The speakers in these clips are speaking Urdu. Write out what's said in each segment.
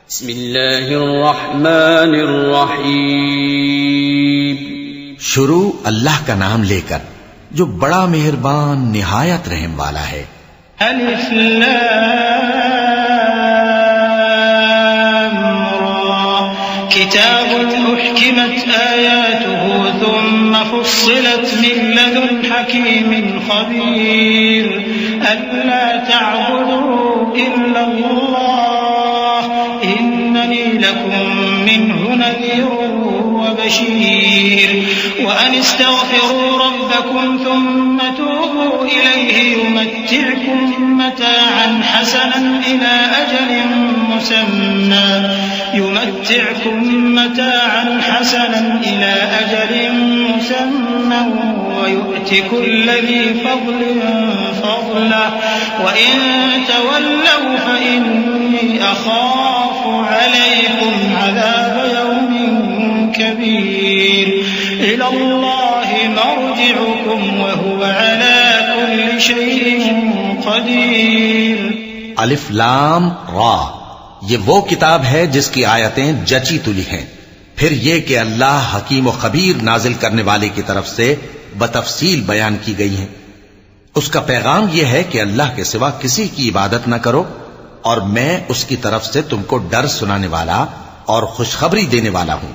بسم اللہ الرحمن الرحیم۔ شروع اللہ کا نام لے کر جو بڑا مہربان نہایت رحم والا ہے۔ الف لام را کتاب احکمت آیاته ثم فصلت من لدن حکیم خبیر الا تعبدوا الا اللہ اننی لکم منه نذیر وبشیر وان استغفروا ربکم ثم توبوا الیہ يمتعكم متاعا حسنا إلى أجل مسمى ويؤت كل ذي فضل فضله وإن تولوا فإني أخاف عليكم عذاب يوم كبير إلى الله مرجعكم وهو على كل شيء قدیر۔ الف لام را، یہ وہ کتاب ہے جس کی آیتیں جچی تلی ہیں۔ پھر یہ کہ اللہ حکیم و خبیر نازل کرنے والے کی طرف سے بتفصیل بیان کی گئی ہیں۔ اس کا پیغام یہ ہے کہ اللہ کے سوا کسی کی عبادت نہ کرو، اور میں اس کی طرف سے تم کو ڈر سنانے والا اور خوشخبری دینے والا ہوں،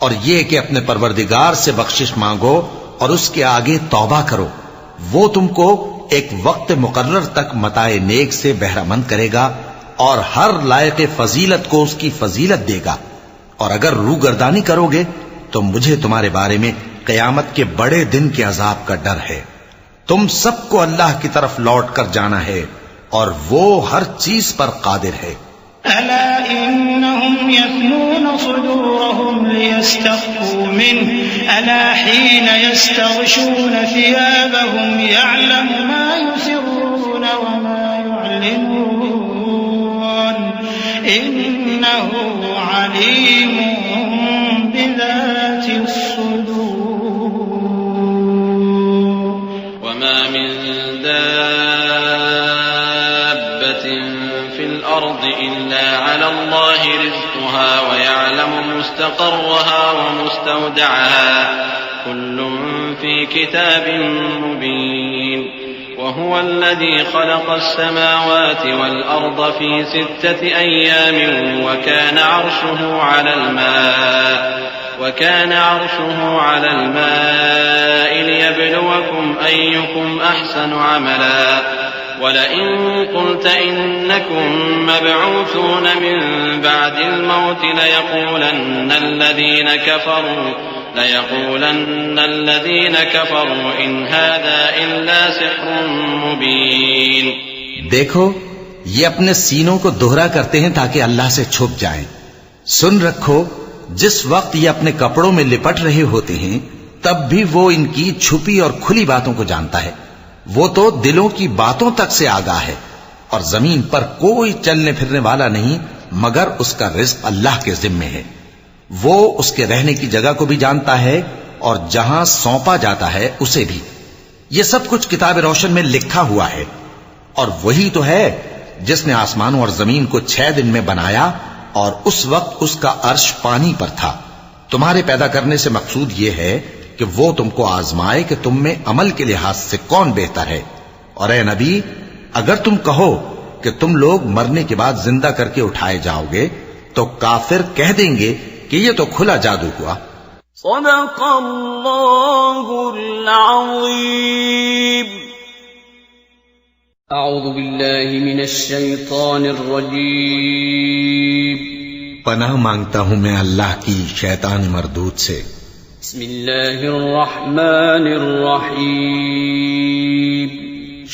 اور یہ کہ اپنے پروردگار سے بخشش مانگو اور اس کے آگے توبہ کرو، وہ تم کو ایک وقت مقرر تک متاع نیک سے بہرہ مند کرے گا اور ہر لائق فضیلت کو اس کی فضیلت دے گا، اور اگر روگردانی کرو گے تو مجھے تمہارے بارے میں قیامت کے بڑے دن کے عذاب کا ڈر ہے۔ تم سب کو اللہ کی طرف لوٹ کر جانا ہے اور وہ ہر چیز پر قادر ہے۔ ألا إنهم يثنون صدورهم ليستخفوا منه ألا حين يستغشون ثيابهم يعلم ما يسرون وما يعلنون إنه عليم بذات الصدور وما من دابة في الأرض إلا على الله رزقها ويعلم مستقرها ومستودعها كل في كتاب مبين وهو الذي خلق السماوات والأرض في 6 أيام وكان عرشه على الماء ليبلوكم أيكم أحسن عملا ولئن قلت إنكم مبعوثون من بعد الموت ليقولن الذين كفروا إن هذا إلا سحر مبين۔ دیکھو یہ اپنے سینوں کو دوہرا کرتے ہیں تاکہ اللہ سے چھپ جائیں۔ سن رکھو جس وقت یہ اپنے کپڑوں میں لپٹ رہے ہوتے ہیں تب بھی وہ ان کی چھپی اور کھلی باتوں کو جانتا ہے۔ وہ تو دلوں کی باتوں تک سے آگاہ ہے، اور زمین پر کوئی چلنے پھرنے والا نہیں مگر اس کا رزق اللہ کے ذمے ہے۔ وہ اس کے رہنے کی جگہ کو بھی جانتا ہے اور جہاں سونپا جاتا ہے اسے بھی۔ یہ سب کچھ کتاب روشن میں لکھا ہوا ہے۔ اور وہی تو ہے جس نے آسمانوں اور زمین کو 6 دن میں بنایا، اور اس وقت اس کا عرش پانی پر تھا۔ تمہارے پیدا کرنے سے مقصود یہ ہے کہ وہ تم کو آزمائے کہ تم میں عمل کے لحاظ سے کون بہتر ہے۔ اور اے نبی، اگر تم کہو کہ تم لوگ مرنے کے بعد زندہ کر کے اٹھائے جاؤ گے تو کافر کہہ دیں گے کہ یہ تو کھلا جادو ہوا۔ صدق اللہ العظیم۔ اعوذ باللہ من الشیطان الرجیم۔ پناہ مانگتا ہوں میں اللہ کی شیطان مردود سے۔ بسم اللہ الرحمن الرحیم۔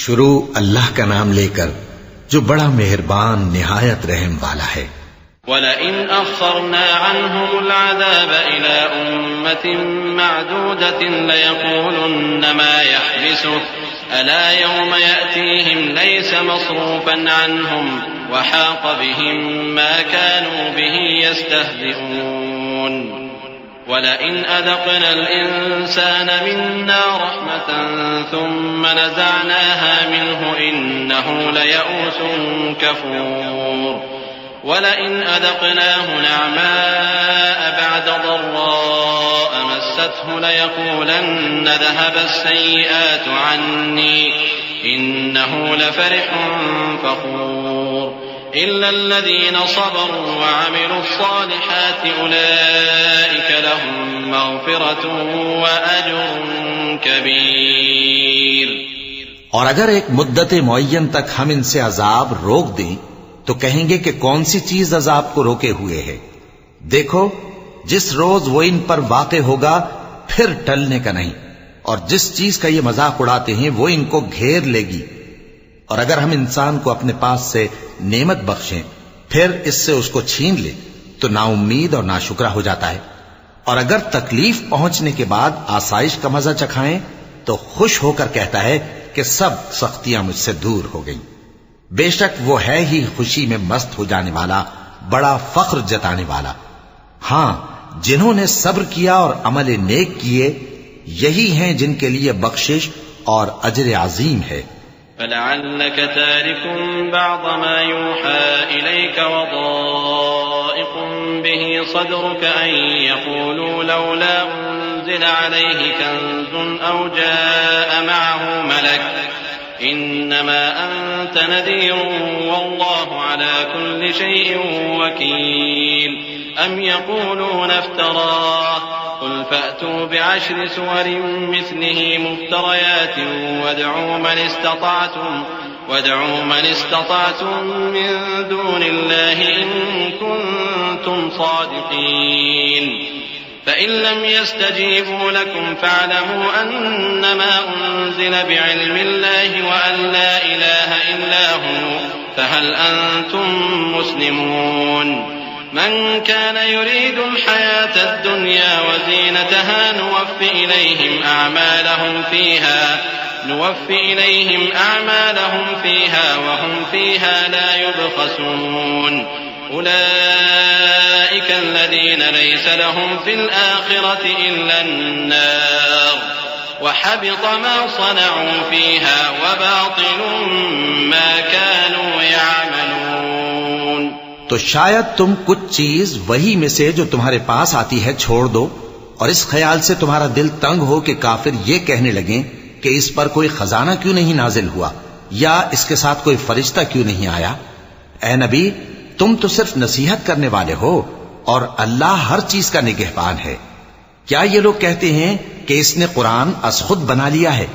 شروع اللہ کا نام لے کر جو بڑا مہربان نہایت رحم والا ہے۔ وَلَئِنْ أَخَّرْنَا عَنْهُمُ الْعَذَابَ إِلَىٰ أُمَّةٍ مَّعْدُودَةٍ لَيَقُولُنَّ مَا يَحْبِسُهُ أَلَا يَوْمَ يَأْتِيهِمْ لَيْسَ مَصْرُوفًا عَنْهُمْ وَحَاقَ بِهِم مَّا كَانُوا بِهِ يَسْتَهْزِئُونَ وَلَئِنْ أَذَقْنَا الْإِنسَانَ مِنَّا رَحْمَةً ثُمَّ نَزَعْنَاهَا مِنْهُ إِنَّهُ لَيَئُوسٌ كَفُورٌ وَلَئِنْ أَذَقْنَاهُ نَعْمَاءَ بَعْدَ ضَرَّاءَ مَسَّتْهُ لَيَقُولَنَّ ذَهَبَ السَّيِّئَاتُ عَنِّي إِنَّهُ لَفَرِحٌ فَخُورٌ إِلَّا الَّذِينَ صَبَرُوا وَعَمِلُوا الصَّالِحَاتِ أُولَئِكَ لَهُم مَّغْفِرَةٌ وَأَجْرٌ كَبِيرٌ۔ اور اگر ایک مدت معین تک ہم ان سے عذاب روک دیں تو کہیں گے کہ کون سی چیز عذاب کو روکے ہوئے ہے؟ دیکھو جس روز وہ ان پر واقع ہوگا پھر ٹلنے کا نہیں، اور جس چیز کا یہ مذاق اڑاتے ہیں وہ ان کو گھیر لے گی۔ اور اگر ہم انسان کو اپنے پاس سے نعمت بخشیں پھر اس سے اس کو چھین لیں تو نا امید اور ناشکرا ہو جاتا ہے، اور اگر تکلیف پہنچنے کے بعد آسائش کا مزہ چکھائیں تو خوش ہو کر کہتا ہے کہ سب سختیاں مجھ سے دور ہو گئیں۔ بے شک وہ ہے ہی خوشی میں مست ہو جانے والا، بڑا فخر جتانے والا۔ ہاں جنہوں نے صبر کیا اور عمل نیک کیے یہی ہیں جن کے لیے بخشش اور اجر عظیم ہے۔ فَلَعَلَّكَ تَارِكٌ بَعْضَ مَا يُوحَىٰ إِلَيْكَ وَضَائِقٌ بِهِ صَدْرُكَ أَن يَقُولُوا لَوْلَا أُنزِلَ عَلَيْهِ كَنزٌ أَوْ جَاءَ مَعَهُ مَلَكٌ إِنَّمَا أَنتَ نَذِيرٌ وَاللَّهُ عَلَىٰ كُلِّ شَيْءٍ وَكِيلٌ أَمْ يَقُولُونَ افْتَرَاهُ قُلْ فَأْتُوا بِعَشْرِ سُوَرٍ مِّثْلِهِ مُفْتَرَيَاتٍ وَادْعُوا مَنِ اسْتَطَعْتُم مِّن دُونِ اللَّهِ إِن كُنتُمْ صَادِقِينَ فَإِن لَّمْ يَسْتَجِيبُوا لَكُمْ فَاعْلَمُوا أَنَّمَا أُنزِلَ بِعِلْمِ اللَّهِ وَأَن لَّا إِلَٰهَ إِلَّا هُوَ فَهَلْ أَنتُم مُّسْلِمُونَ من كان يريد الحياة الدنيا وزينتها نوفي إليهم أعمالهم فيها وهم فيها لا يبخسون أولئك الذين ليس لهم في الآخرة إلا النار وحبط ما صنعوا فيها وباطل ما كانوا يعملون۔ تو شاید تم کچھ چیز وہی میں سے جو تمہارے پاس آتی ہے چھوڑ دو، اور اس خیال سے تمہارا دل تنگ ہو کہ کافر یہ کہنے لگیں کہ اس پر کوئی خزانہ کیوں نہیں نازل ہوا یا اس کے ساتھ کوئی فرشتہ کیوں نہیں آیا۔ اے نبی تم تو صرف نصیحت کرنے والے ہو اور اللہ ہر چیز کا نگہبان ہے۔ کیا یہ لوگ کہتے ہیں کہ اس نے قرآن از خود بنا لیا ہے؟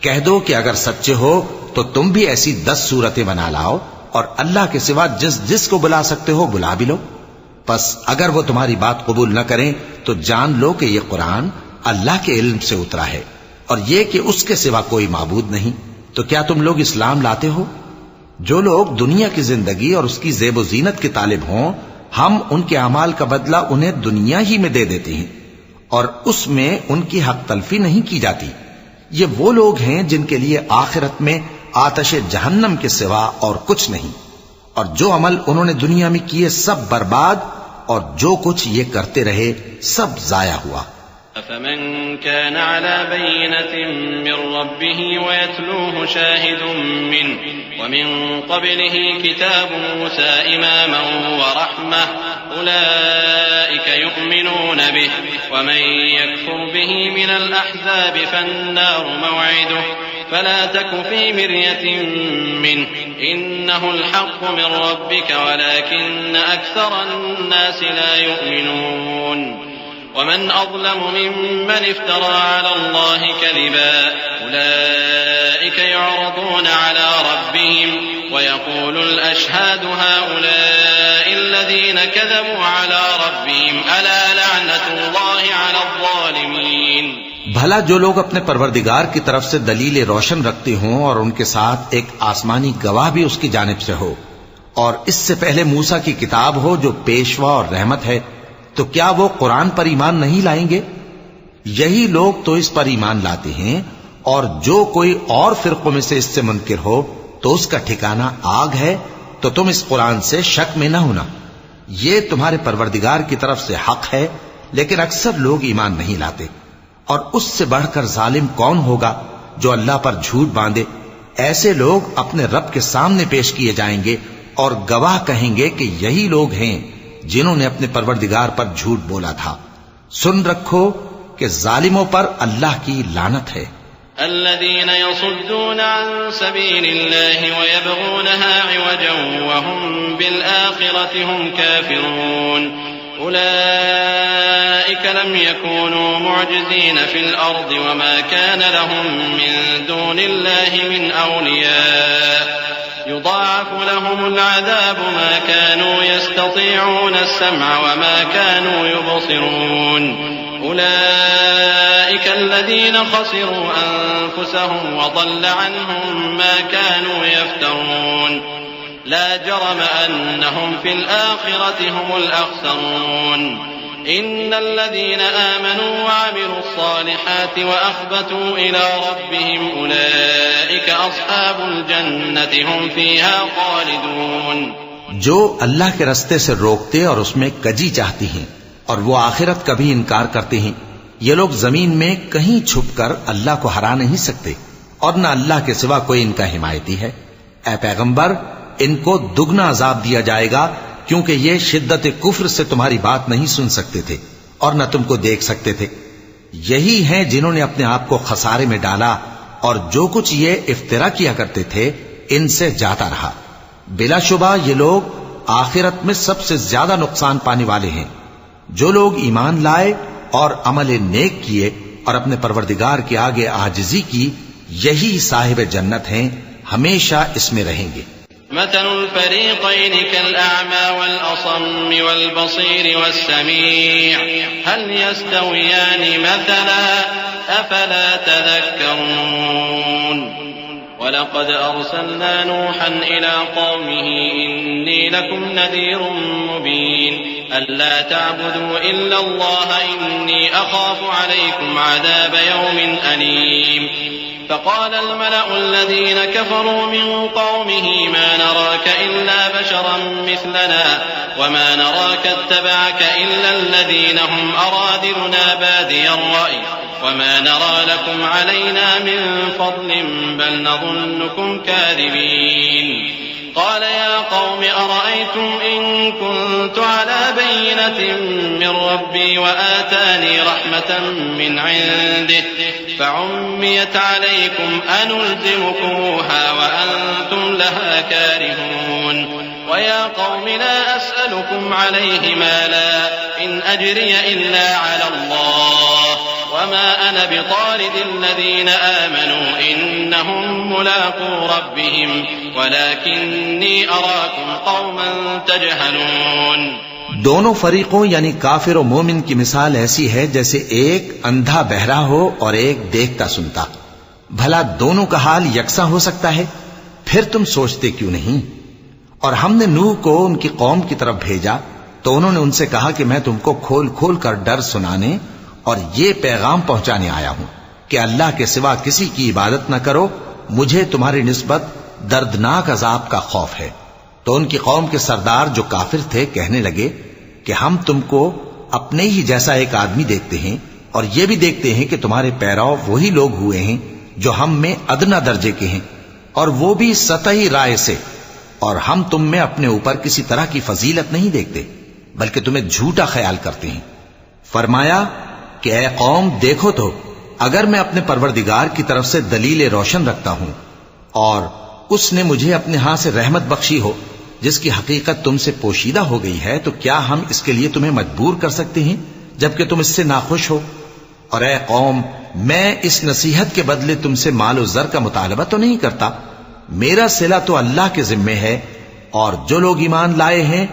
کہہ دو کہ اگر سچے ہو تو تم بھی ایسی 10 صورتیں بنا لاؤ اور اللہ کے سوا جس کو بلا سکتے ہو بلا بھی لو۔ پس اگر وہ تمہاری بات قبول نہ کریں تو جان لو کہ یہ قرآن اللہ کے علم سے اترا ہے، اور یہ کہ اس کے سوا کوئی معبود نہیں۔ تو کیا تم لوگ اسلام لاتے ہو؟ جو لوگ دنیا کی زندگی اور اس کی زیب و زینت کے طالب ہوں ہم ان کے اعمال کا بدلہ انہیں دنیا ہی میں دے دیتے ہیں، اور اس میں ان کی حق تلفی نہیں کی جاتی۔ یہ وہ لوگ ہیں جن کے لیے آخرت میں آتش جہنم کے سوا اور کچھ نہیں، اور جو عمل انہوں نے دنیا میں کیے سب برباد، اور جو کچھ یہ کرتے رہے سب ضائع ہوا۔ أفمن كان على بينة من ربه ويتلوه شاهد منه ومن قبله كتاب موسى إماما ورحمة أولئك يؤمنون به ومن يكفر به من الأحزاب فالنار موعده فلا تك في مرية منه إنه الحق من ربك ولكن أكثر الناس لا يؤمنون ومن أظلم ممن افترى على الله كذبا أولئك يعرضون على ربهم ويقول الأشهاد هؤلاء الذين كذبوا على ربهم ألا لعنة الله على الظالمين۔ بھلا جو لوگ اپنے پروردگار کی طرف سے دلیل روشن رکھتے ہوں اور ان کے ساتھ ایک آسمانی گواہ بھی اس کی جانب سے ہو، اور اس سے پہلے موسیٰ کی کتاب ہو جو پیشوا اور رحمت ہے، تو کیا وہ قرآن پر ایمان نہیں لائیں گے؟ یہی لوگ تو اس پر ایمان لاتے ہیں، اور جو کوئی اور فرقوں میں سے اس سے منکر ہو تو اس کا ٹھکانہ آگ ہے۔ تو تم اس قرآن سے شک میں نہ ہونا، یہ تمہارے پروردگار کی طرف سے حق ہے، لیکن اکثر لوگ ایمان نہیں لاتے۔ اور اس سے بڑھ کر ظالم کون ہوگا جو اللہ پر جھوٹ باندھے؟ ایسے لوگ اپنے رب کے سامنے پیش کیے جائیں گے اور گواہ کہیں گے کہ یہی لوگ ہیں جنہوں نے اپنے پروردگار پر جھوٹ بولا تھا۔ سن رکھو کہ ظالموں پر اللہ کی لعنت ہے۔ الذين يصدون عن سبيل الله ويبغونها عوجا وهم بالآخرة هم كافرون أولئك لم يكونوا معجزين في الأرض وما كان لهم من دون الله من أولياء يضاعف لهم العذاب ما كانوا يستطيعون السمع وما كانوا يبصرون أولئك الذين خسروا أنفسهم وضل عنهم ما كانوا يفترون لا جرم أنهم في الآخرة هم الأخسرون إن الذين آمنوا وعملوا الصالحات وأخبتوا إلى ربهم أولئك أصحاب الجنة هم فيها خالدون۔ جو اللہ کے رستے سے روکتے اور اس میں کجی چاہتی ہیں اور وہ آخرت کا بھی انکار کرتے ہیں، یہ لوگ زمین میں کہیں چھپ کر اللہ کو ہرا نہیں سکتے اور نہ اللہ کے سوا کوئی ان کا حمایتی ہے۔ اے پیغمبر، ان کو دگنا عذاب دیا جائے گا کیونکہ یہ شدت کفر سے تمہاری بات نہیں سن سکتے تھے اور نہ تم کو دیکھ سکتے تھے۔ یہی ہیں جنہوں نے اپنے آپ کو خسارے میں ڈالا اور جو کچھ یہ افترا کیا کرتے تھے ان سے جاتا رہا۔ بلا شبہ یہ لوگ آخرت میں سب سے زیادہ نقصان پانے والے ہیں۔ جو لوگ ایمان لائے اور عمل نیک کیے اور اپنے پروردگار کے آگے عاجزی کی، یہی صاحب جنت ہیں، ہمیشہ اس میں رہیں گے۔ مثل الفريقين كالأعمى والأصم والبصير والسميع هل يستويان مثلا أفلا تذكرون ولقد أرسلنا نوحا إلى قومه إني لكم نذير مبين ألا تعبدوا إلا الله إني أخاف عليكم عذاب يوم أليم فقال الملأ الذين كفروا من قومه ما نراك إلا بشرا مثلنا وما نراك اتبعك إلا الذين هم أرادلنا بادي الرأي وما نرى لكم علينا من فضل بل نظنكم كاذبين قال يا قوم أرأيتم إن كنت على بينة من ربي وآتاني رحمة من عنده فعميت عليكم أنلزمكموها وأنتم لها كارهون ويا قوم لا أسألكم عليه مالا إن أجري إلا على الله وما أنا بطارد الذين آمنوا إنهم ملاقو ربهم ولكني أراكم قوما تجهلون۔ دونوں فریقوں یعنی کافر و مومن کی مثال ایسی ہے جیسے ایک اندھا بہرا ہو اور ایک دیکھتا سنتا۔ بھلا دونوں کا حال یکساں ہو سکتا ہے؟ پھر تم سوچتے کیوں نہیں؟ اور ہم نے نوح کو ان کی قوم کی طرف بھیجا تو انہوں نے ان سے کہا کہ میں تم کو کھول کھول کر ڈر سنانے اور یہ پیغام پہنچانے آیا ہوں کہ اللہ کے سوا کسی کی عبادت نہ کرو، مجھے تمہاری نسبت دردناک عذاب کا خوف ہے۔ تو ان کی قوم کے سردار جو کافر تھے کہنے لگے کہ ہم تم کو اپنے ہی جیسا ایک آدمی دیکھتے ہیں اور یہ بھی دیکھتے ہیں کہ تمہارے پیرو وہی لوگ ہوئے ہیں جو ہم میں ادنا درجے کے ہیں اور وہ بھی سطحی رائے سے، اور ہم تم میں اپنے اوپر کسی طرح کی فضیلت نہیں دیکھتے بلکہ تمہیں جھوٹا خیال کرتے ہیں۔ فرمایا کہ اے قوم دیکھو تو اگر میں اپنے پروردگار کی طرف سے دلیل روشن رکھتا ہوں اور اس نے مجھے اپنے ہاں سے رحمت بخشی ہو جس کی حقیقت تم سے پوشیدہ ہو گئی ہے، تو کیا ہم اس کے لیے تمہیں مجبور کر سکتے ہیں جبکہ تم اس سے ناخوش ہو؟ اور اے قوم، میں اس نصیحت کے بدلے تم سے مال و زر کا مطالبہ تو نہیں کرتا، میرا صلہ تو اللہ کے ذمے ہے، اور جو لوگ ایمان لائے ہیں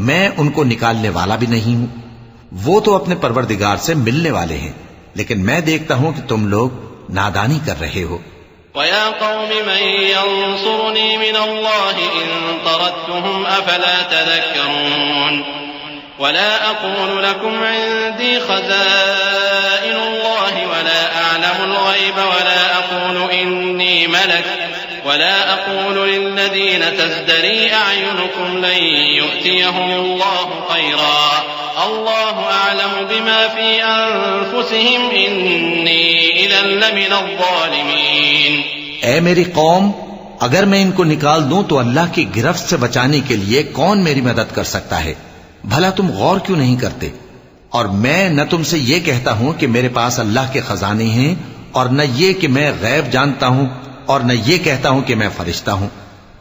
میں ان کو نکالنے والا بھی نہیں ہوں، وہ تو اپنے پروردگار سے ملنے والے ہیں، لیکن میں دیکھتا ہوں کہ تم لوگ نادانی کر رہے ہو۔ وَيَا قَوْمِ مَن يَنصُرُنِي مِنَ اللَّهِ إِن طَرَدتُّهُمْ أَفَلَا تَذَكَّرُونَ وَلَا أَقُولُ لَكُمْ عِندِي خَزَائِنُ اللَّهِ وَلَا أَعْلَمُ الْغَيْبَ وَلَا أَقُولُ إِنِّي مَلَكٌ وَلَا أَقُولُ لِلَّذِينَ تَزْدَرِي أَعْيُنُكُمْ لَن يُؤْتِيَهُمُ اللَّهُ خَيْرًا اللہ اعلم بما فی انفسہم انی اذا لمن الظالمین۔ اے میری قوم، اگر میں ان کو نکال دوں تو اللہ کی گرفت سے بچانے کے لیے کون میری مدد کر سکتا ہے؟ بھلا تم غور کیوں نہیں کرتے؟ اور میں نہ تم سے یہ کہتا ہوں کہ میرے پاس اللہ کے خزانے ہیں، اور نہ یہ کہ میں غیب جانتا ہوں، اور نہ یہ کہتا ہوں کہ میں فرشتہ ہوں،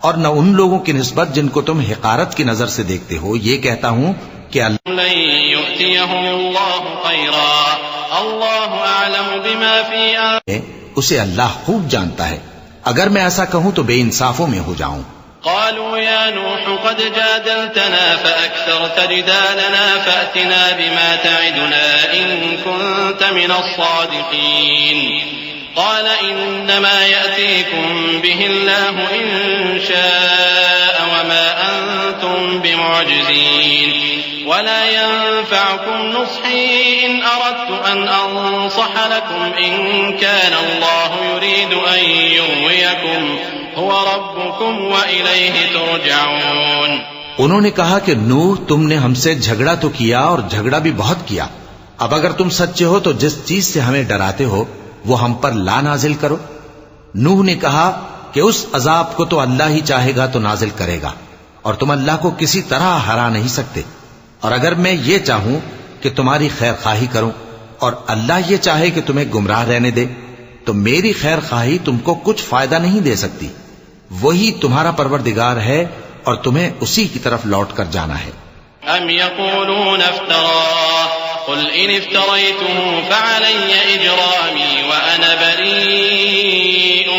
اور نہ ان لوگوں کی نسبت جن کو تم حقارت کی نظر سے دیکھتے ہو یہ کہتا ہوں کہ لن يؤتيهم الله خيرا الله أعلم بما في اسے اللہ خوب جانتا ہے، اگر میں ایسا کہوں تو بے انصافوں میں ہو جاؤں۔ قالوا يا نوح قد جادلتنا فأكثرت جدالنا فأتنا بما تعدنا إن كنت من الصادقين قال إنما يأتيكم به الله إن شاء وما أنتم بمعجزين ولا ينفعكم نصحي إن أردت أن أنصح لكم إن كان الله يريد أن يغويكم هو ربكم وإليه ترجعون۔ انہوں نے کہا کہ نوح تم نے ہم سے جھگڑا تو کیا اور جھگڑا بھی بہت کیا، اب اگر تم سچے ہو تو جس چیز سے ہمیں ڈراتے ہو وہ ہم پر لا نازل کرو۔ نوح نے کہا کہ اس عذاب کو تو اللہ ہی چاہے گا تو نازل کرے گا، اور تم اللہ کو کسی طرح ہرا نہیں سکتے، اور اگر میں یہ چاہوں کہ تمہاری خیر خواہی کروں اور اللہ یہ چاہے کہ تمہیں گمراہ رہنے دے تو میری خیر خواہی تم کو کچھ فائدہ نہیں دے سکتی، وہی تمہارا پروردگار ہے اور تمہیں اسی کی طرف لوٹ کر جانا ہے۔ ام يقولون افتراه قل ان افتريته فعلي اجرامي وانا بريء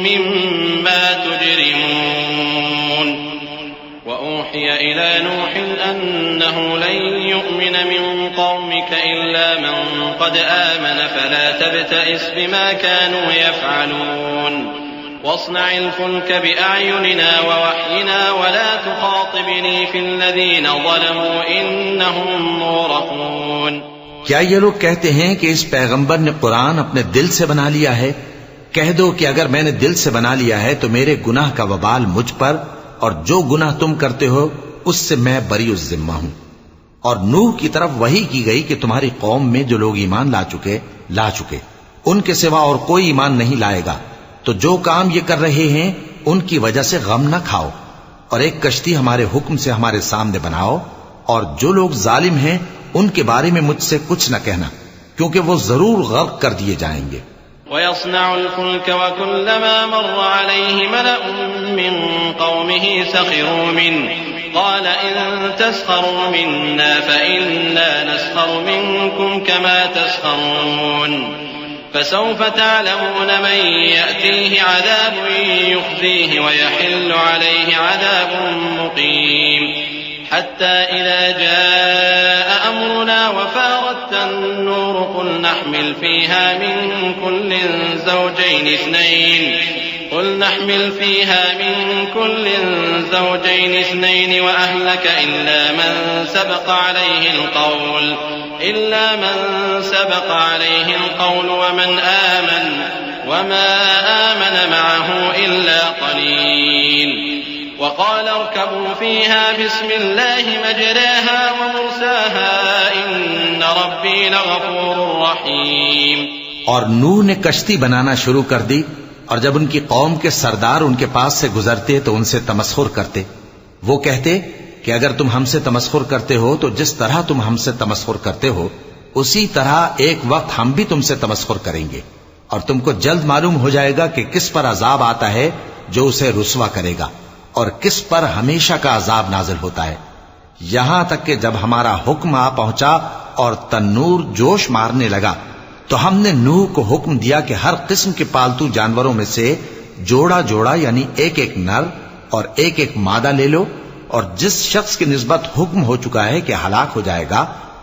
مما تجرمون واوحي الى نوح انه لن يؤمن من قومك الا من قد آمن فلا تبتئس بما كانوا يفعلون واصنع الفلك بأعيننا ووحينا ولا تخاطبني في الذين ظلموا إنهم مغرقون۔ کیا یہ لوگ کہتے ہیں کہ اس پیغمبر نے قرآن اپنے دل سے بنا لیا ہے؟ کہہ دو کہ اگر میں نے دل سے بنا لیا ہے تو میرے گناہ کا وبال مجھ پر، اور جو گناہ تم کرتے ہو اس سے میں بری الذمہ ہوں۔ اور نوح کی طرف وحی کی گئی کہ تمہاری قوم میں جو لوگ ایمان لا چکے ان کے سوا اور کوئی ایمان نہیں لائے گا، تو جو کام یہ کر رہے ہیں ان کی وجہ سے غم نہ کھاؤ، اور ایک کشتی ہمارے حکم سے ہمارے سامنے بناؤ، اور جو لوگ ظالم ہیں ان کے بارے میں مجھ سے کچھ نہ کہنا، کیونکہ وہ ضرور غرق کر دیے جائیں گے۔ وَيَصْنَعُ الْفُلْكَ وَكُلَّمَا مَرَّ عَلَيْهِ مَلَأٌ مِّن قَوْمِهِ سَخِرُوا مِنْهُ قال إن تسخروا منا فإنا نسخر منكم كما تسخرون فسوف تعلمون من يأتيه عذاب يخزيه ويحل عليه عذاب مقيم حتى إذا جاء أمرنا وفارت النور قل نحمل فيها من كل زوجين اثنين وأهلك إلا من سبق عليه القول ومن آمن وما آمن معه إلا قليل وقال اركبوا فيها بسم الله مجراها ومرساها إن ربي لغفور رحيم۔ اور نوح نے کشتی بنانا شروع کر دی، اور جب ان کی قوم کے سردار ان کے پاس سے گزرتے تو ان سے تمسخر کرتے۔ وہ کہتے کہ اگر تم ہم سے تمسخر کرتے ہو تو جس طرح تم ہم سے تمسخر کرتے ہو اسی طرح ایک وقت ہم بھی تم سے تمسخر کریں گے، اور تم کو جلد معلوم ہو جائے گا کہ کس پر عذاب آتا ہے جو اسے رسوا کرے گا، اور کس پر ہمیشہ کا عذاب نازل ہوتا ہے، یہاں تک کہ جب ہمارا حکم آ پہنچا اور تنور جوش مارنے لگا تو ہم نے نوح کو حکم دیا کہ ہر قسم کے پالتو جانوروں میں سے جوڑا جوڑا یعنی ایک ایک نر اور ایک ایک مادہ لے لو، اور جس شخص کی نسبت حکم ہو چکا ہے کہ ہلاک ہو جائے گا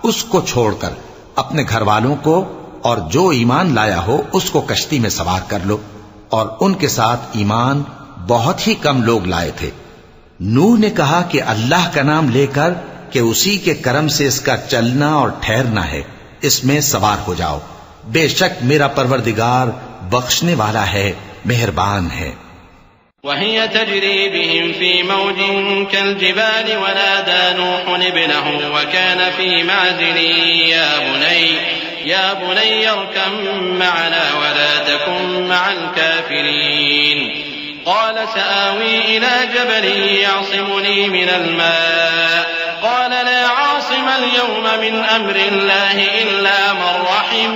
اس کو چھوڑ کر اپنے گھر والوں کو اور جو ایمان لایا ہو اس کو کشتی میں سوار کر لو، اور ان کے ساتھ ایمان بہت ہی کم لوگ لائے تھے۔ نوح نے کہا کہ اللہ کا نام لے کر کہ اسی کے کرم سے اس کا چلنا اور ٹھہرنا ہے، اس میں سوار ہو جاؤ، بے شک میرا پروردگار بخشنے والا ہے، مہربان ہے۔ وهي تجري بهم في موج كالجبال ونادى نوح ابنه وكان في معزل يا بني اركب معنا ولا تكن مع الكافرين قال سآوي إلى جبل يعصمني من الماء قال لا عاصم اليوم من أمر الله إلا من رحم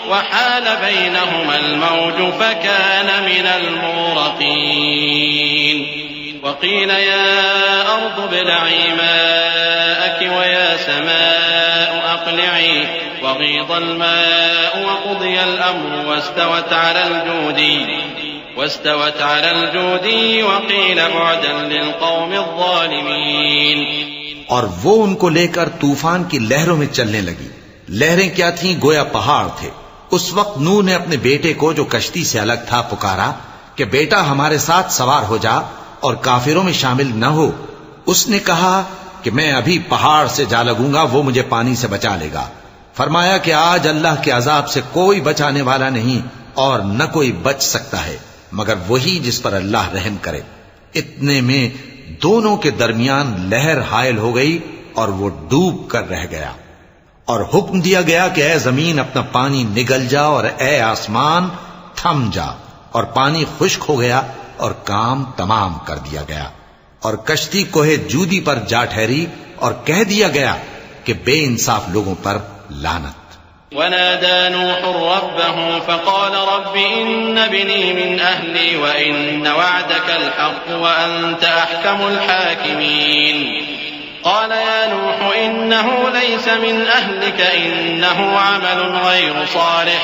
وحال بينهما الموج فكان من المغرقين وقيل يا أرض ابلعي ماءك ويا سماء أقلعي وغيض الماء وقضي الأمر واستوت على الجودي وقيل بعدا للقوم الظالمين. اور وہ ان کو لے کر طوفان کی لہروں میں چلنے لگی. لہریں کیا تھیں؟ گویا پہاڑ تھے. اس وقت نوح نے اپنے بیٹے کو جو کشتی سے الگ تھا پکارا کہ بیٹا ہمارے ساتھ سوار ہو جا اور کافروں میں شامل نہ ہو. اس نے کہا کہ میں ابھی پہاڑ سے جا لگوں گا، وہ مجھے پانی سے بچا لے گا. فرمایا کہ آج اللہ کے عذاب سے کوئی بچانے والا نہیں اور نہ کوئی بچ سکتا ہے مگر وہی جس پر اللہ رحم کرے. اتنے میں دونوں کے درمیان لہر حائل ہو گئی اور وہ ڈوب کر رہ گیا. اور حکم دیا گیا کہ اے زمین اپنا پانی نگل جا اور اے آسمان تھم جا، اور پانی خشک ہو گیا اور کام تمام کر دیا گیا. اور کشتی کوہ جودی پر جا ٹھہری اور کہہ دیا گیا کہ بے انصاف لوگوں پر لعنت. ونادى نوح ربه فقال رب إن ابني من أهلي وإن وعدك الحق وأنت أحكم الحاكمين. قال يا نوح إنه ليس من أهلك إنه عمل غير صالح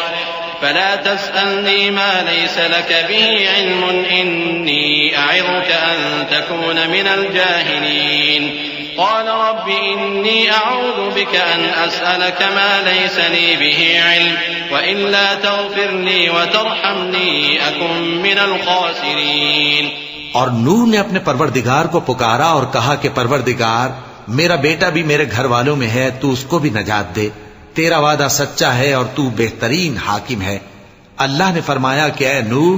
فلا تسألني ما ليس لك به علم إني أعظك أن تكون من الجاهلين. قال رب إني أعوذ بك أن أسألك ما ليس لي به علم وإلا تغفر لي وترحمني أكن من الخاسرين. اور نوح نے اپنے پروردگار کو پکارا اور کہا کہ پروردگار میرا بیٹا بھی میرے گھر والوں میں ہے، تو اس کو بھی نجات دے. تیرا وعدہ سچا ہے اور تو بہترین حاکم ہے. اللہ نے فرمایا کہ اے نوح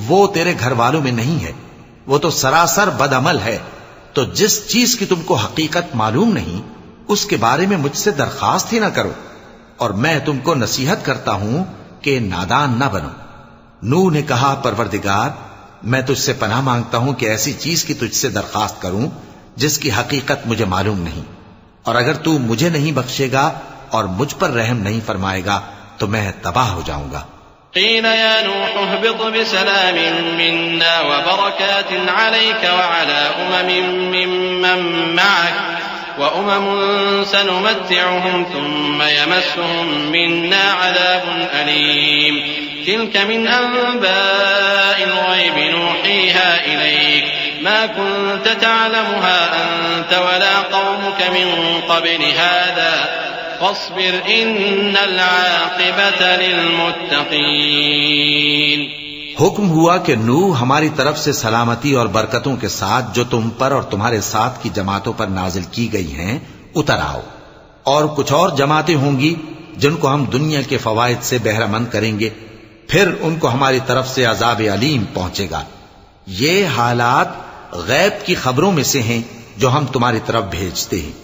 وہ تیرے گھر والوں میں نہیں ہے، وہ تو سراسر بد عمل ہے. تو جس چیز کی تم کو حقیقت معلوم نہیں اس کے بارے میں مجھ سے درخواست ہی نہ کرو، اور میں تم کو نصیحت کرتا ہوں کہ نادان نہ بنو. نوح نے کہا پروردگار میں تجھ سے پناہ مانگتا ہوں کہ ایسی چیز کی تجھ سے درخواست کروں جس کی حقیقت مجھے معلوم نہیں، اور اگر تو مجھے نہیں بخشے گا اور مجھ پر رحم نہیں فرمائے گا تو میں تباہ ہو جاؤں گا. قيل يا نوح اهبط بسلام منا وبركات عليك وعلى ممن معك وأمم سنمتعهم ثم يمسهم منا عذاب أليم. تلك من أنباء الغيب نوحيها إليك ما كنت تعلمها أنت ولا قومك من قبل هذا فاصبر إن العاقبة للمتقين. حکم ہوا کہ نوح ہماری طرف سے سلامتی اور برکتوں کے ساتھ جو تم پر اور تمہارے ساتھ کی جماعتوں پر نازل کی گئی ہیں اتر آؤ، اور کچھ اور جماعتیں ہوں گی جن کو ہم دنیا کے فوائد سے بہرہ مند کریں گے، پھر ان کو ہماری طرف سے عذاب علیم پہنچے گا. یہ حالات غیب کی خبروں میں سے ہیں جو ہم تمہاری طرف بھیجتے ہیں،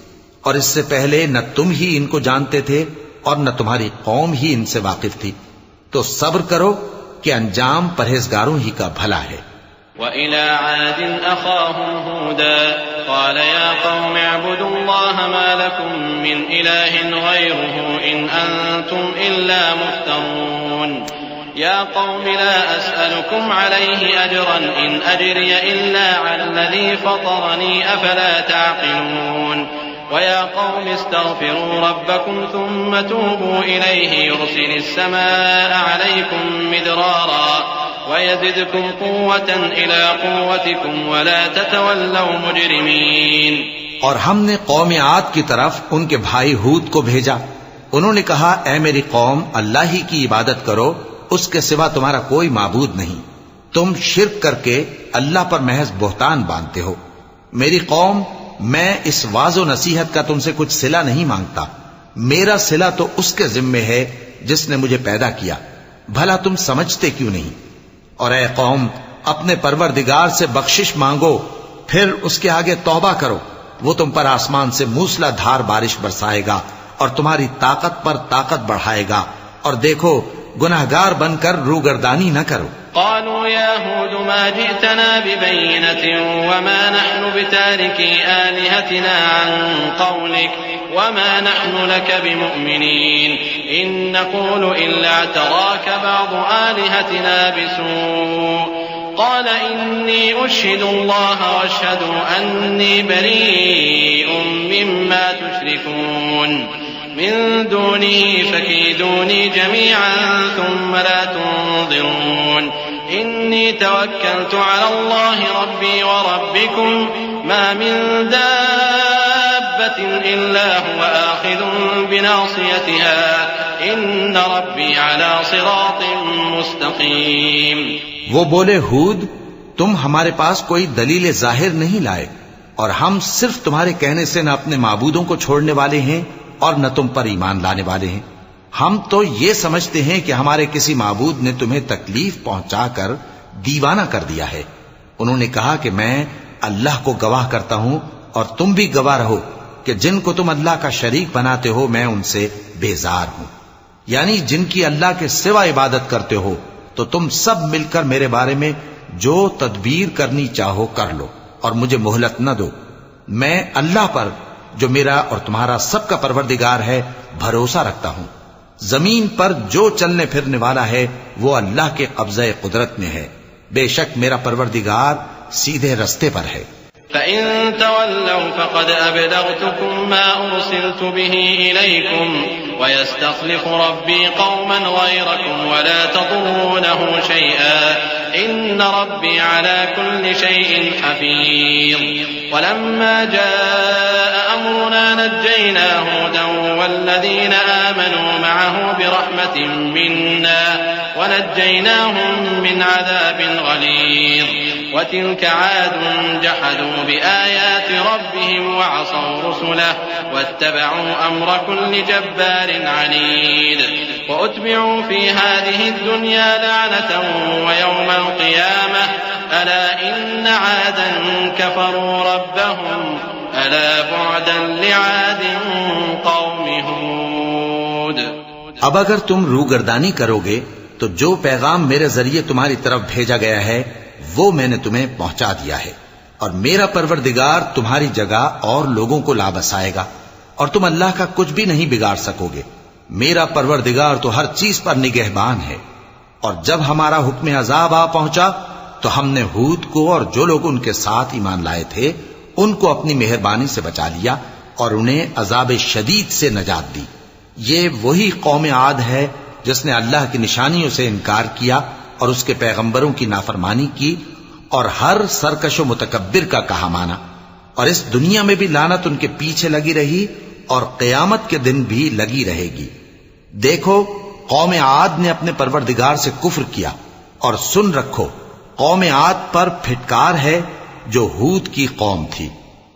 اور اس سے پہلے نہ تم ہی ان کو جانتے تھے اور نہ تمہاری قوم ہی ان سے واقف تھی. تو صبر کرو کہ انجام پرہیزگاروں ہی کا بھلا ہے. وَإِلَى عَادٍ أَخَاهُمْ هُودًا قَالَ يَا قَوْمِ اعْبُدُوا اللَّهَ مَا لَكُمْ مِنْ إِلَٰهٍ غَيْرُهُ إِنْ أَنْتُمْ إِلَّا مُفْتَرُونَ. يَا قَوْمِ لَا أَسْأَلُكُمْ عَلَيْهِ أَجْرًا إِنْ أَجْرِيَ إِلَّا عَلَى الَّذِي فَطَرَنِي أَفَلَا تَعْقِلُونَ. وَيَا قَوْمِ اسْتَغْفِرُوا رَبَّكُمْ ثُمَّ تُوبُوا إِلَيْهِ يُرْسِلِ السَّمَاءَ عَلَيْكُمْ مِدْرَارًا وَيَزِدْكُمْ قُوَّةً إِلَىٰ قُوَّتِكُمْ وَلَا تَتَوَلَّوْا مُجْرِمِينَ. اور ہم نے قوم عاد کی طرف ان کے بھائی ہود کو بھیجا. انہوں نے کہا اے میری قوم اللہ ہی کی عبادت کرو، اس کے سوا تمہارا کوئی معبود نہیں. تم شرک کر کے اللہ پر محض بہتان باندھتے ہو. میری قوم میں اس واضح و نصیحت کا تم سے کچھ صلہ نہیں مانگتا، میرا صلہ تو اس کے ذمے ہے جس نے مجھے پیدا کیا. بھلا تم سمجھتے کیوں نہیں؟ اور اے قوم اپنے پروردگار سے بخشش مانگو، پھر اس کے آگے توبہ کرو، وہ تم پر آسمان سے موسلا دھار بارش برسائے گا اور تمہاری طاقت پر طاقت بڑھائے گا. اور دیکھو گناہگار بن کر روگردانی نہ کرو. قالوا يا هود ما جئتنا ببينة وما نحن بتاركي آلهتنا عن قولك وما نحن لك بمؤمنين إن نقول إلا اعتراك بعض آلهتنا بسوء قال إني أشهد الله واشهدوا أني بريء مما تشركون من دونه فكيدوني جميعا ثم لا تنظرون إني توكلت على الله ربي وربكم ما من دابة إلا هو آخذ بناصيتها إن ربي على صراط مستقيم. وہ بولے ہود تم ہمارے پاس کوئی دلیل ظاہر نہیں لائے اور ہم صرف تمہارے کہنے سے نہ اپنے معبودوں کو چھوڑنے والے ہیں اور نہ تم پر ایمان لانے والے ہیں. ہم تو یہ سمجھتے ہیں کہ ہمارے کسی معبود نے تمہیں تکلیف پہنچا کر دیوانہ کر دیا ہے. انہوں نے کہا کہ میں اللہ کو گواہ کرتا ہوں اور تم بھی گواہ رہو کہ جن کو تم اللہ کا شریک بناتے ہو میں ان سے بیزار ہوں. یعنی جن کی اللہ کے سوا عبادت کرتے ہو تو تم سب مل کر میرے بارے میں جو تدبیر کرنی چاہو کر لو اور مجھے مہلت نہ دو. میں اللہ پر جو میرا اور تمہارا سب کا پروردگار ہے بھروسہ رکھتا ہوں. زمین پر جو چلنے پھرنے والا ہے وہ اللہ کے قبضہ قدرت میں ہے. بے شک میرا پروردگار سیدھے رستے پر ہے. فإن تولوا فقد أبلغتكم ما أرسلت به إليكم ويستخلف ربي قوما غيركم ولا تضرونه شيئا إن ربي على كل شيء حفيظ. ولما جاء أمرنا نجينا هودا والذين آمنوا معه برحمة منا ونجيناهم من عذاب غليظ. وتلك عاد جحدوا بآيات ربهم وعصوا رسله واتبعوا أمر كل جبار عنيد. وأتبعوا في هذه الدنيا لعنة ويوم القيامة ألا إن عادا كفروا ربهم ألا بعدا لعاد قوم هود. اب اگر تم روگردانی کرو گے تو جو پیغام میرے ذریعے تمہاری طرف بھیجا گیا ہے وہ میں نے تمہیں پہنچا دیا ہے اور میرا پروردگار تمہاری جگہ اور لوگوں کو لا بسائے گا اور تم اللہ کا کچھ بھی نہیں بگاڑ سکو گے. میرا پروردگار تو ہر چیز پر نگہبان ہے. اور جب ہمارا حکم عذاب آ پہنچا تو ہم نے ہود کو اور جو لوگ ان کے ساتھ ایمان لائے تھے ان کو اپنی مہربانی سے بچا لیا اور انہیں عذاب شدید سے نجات دی. یہ وہی قوم عاد ہے جس نے اللہ کی نشانیوں سے انکار کیا اور اس کے پیغمبروں کی نافرمانی کی اور ہر سرکش و متکبر کا کہا مانا. اور اس دنیا میں بھی لعنت ان کے پیچھے لگی رہی اور قیامت کے دن بھی لگی رہے گی. دیکھو قوم عاد نے اپنے پروردگار سے کفر کیا اور سن رکھو قوم عاد پر پھٹکار ہے جو ہود کی قوم تھی.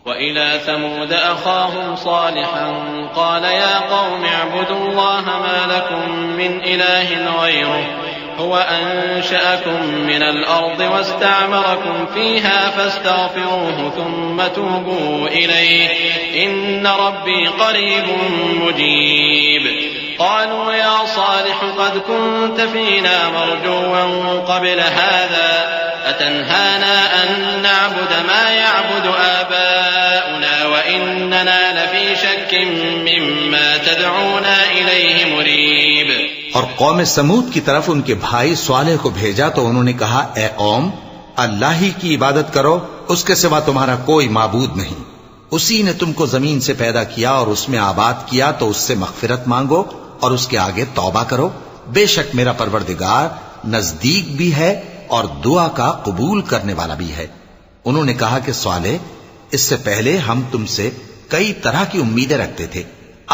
وإلى ثمود أخاهم صالحا قال يا قوم اعبدوا الله ما لكم من إله غيره هو أنشأكم من الأرض واستعمركم فيها فاستغفروه ثم توبوا إليه إن ربي قريب مجيب. قالوا يا صالح قد كنت فينا مرجوا قبل هذا أتنهانا أن نعبد ما يعبد آباؤنا وإننا لفي شك مما تدعونا إليه مريب. اور قوم سمود کی طرف ان کے بھائی صالح کو بھیجا تو انہوں نے کہا اے قوم اللہ ہی کی عبادت کرو اس کے سوا تمہارا کوئی معبود نہیں. اسی نے تم کو زمین سے پیدا کیا اور اس میں آباد کیا تو اس سے مغفرت مانگو اور اس کے آگے توبہ کرو. بے شک میرا پروردگار نزدیک بھی ہے اور دعا کا قبول کرنے والا بھی ہے. انہوں نے کہا کہ صالح اس سے پہلے ہم تم سے کئی طرح کی امیدیں رکھتے تھے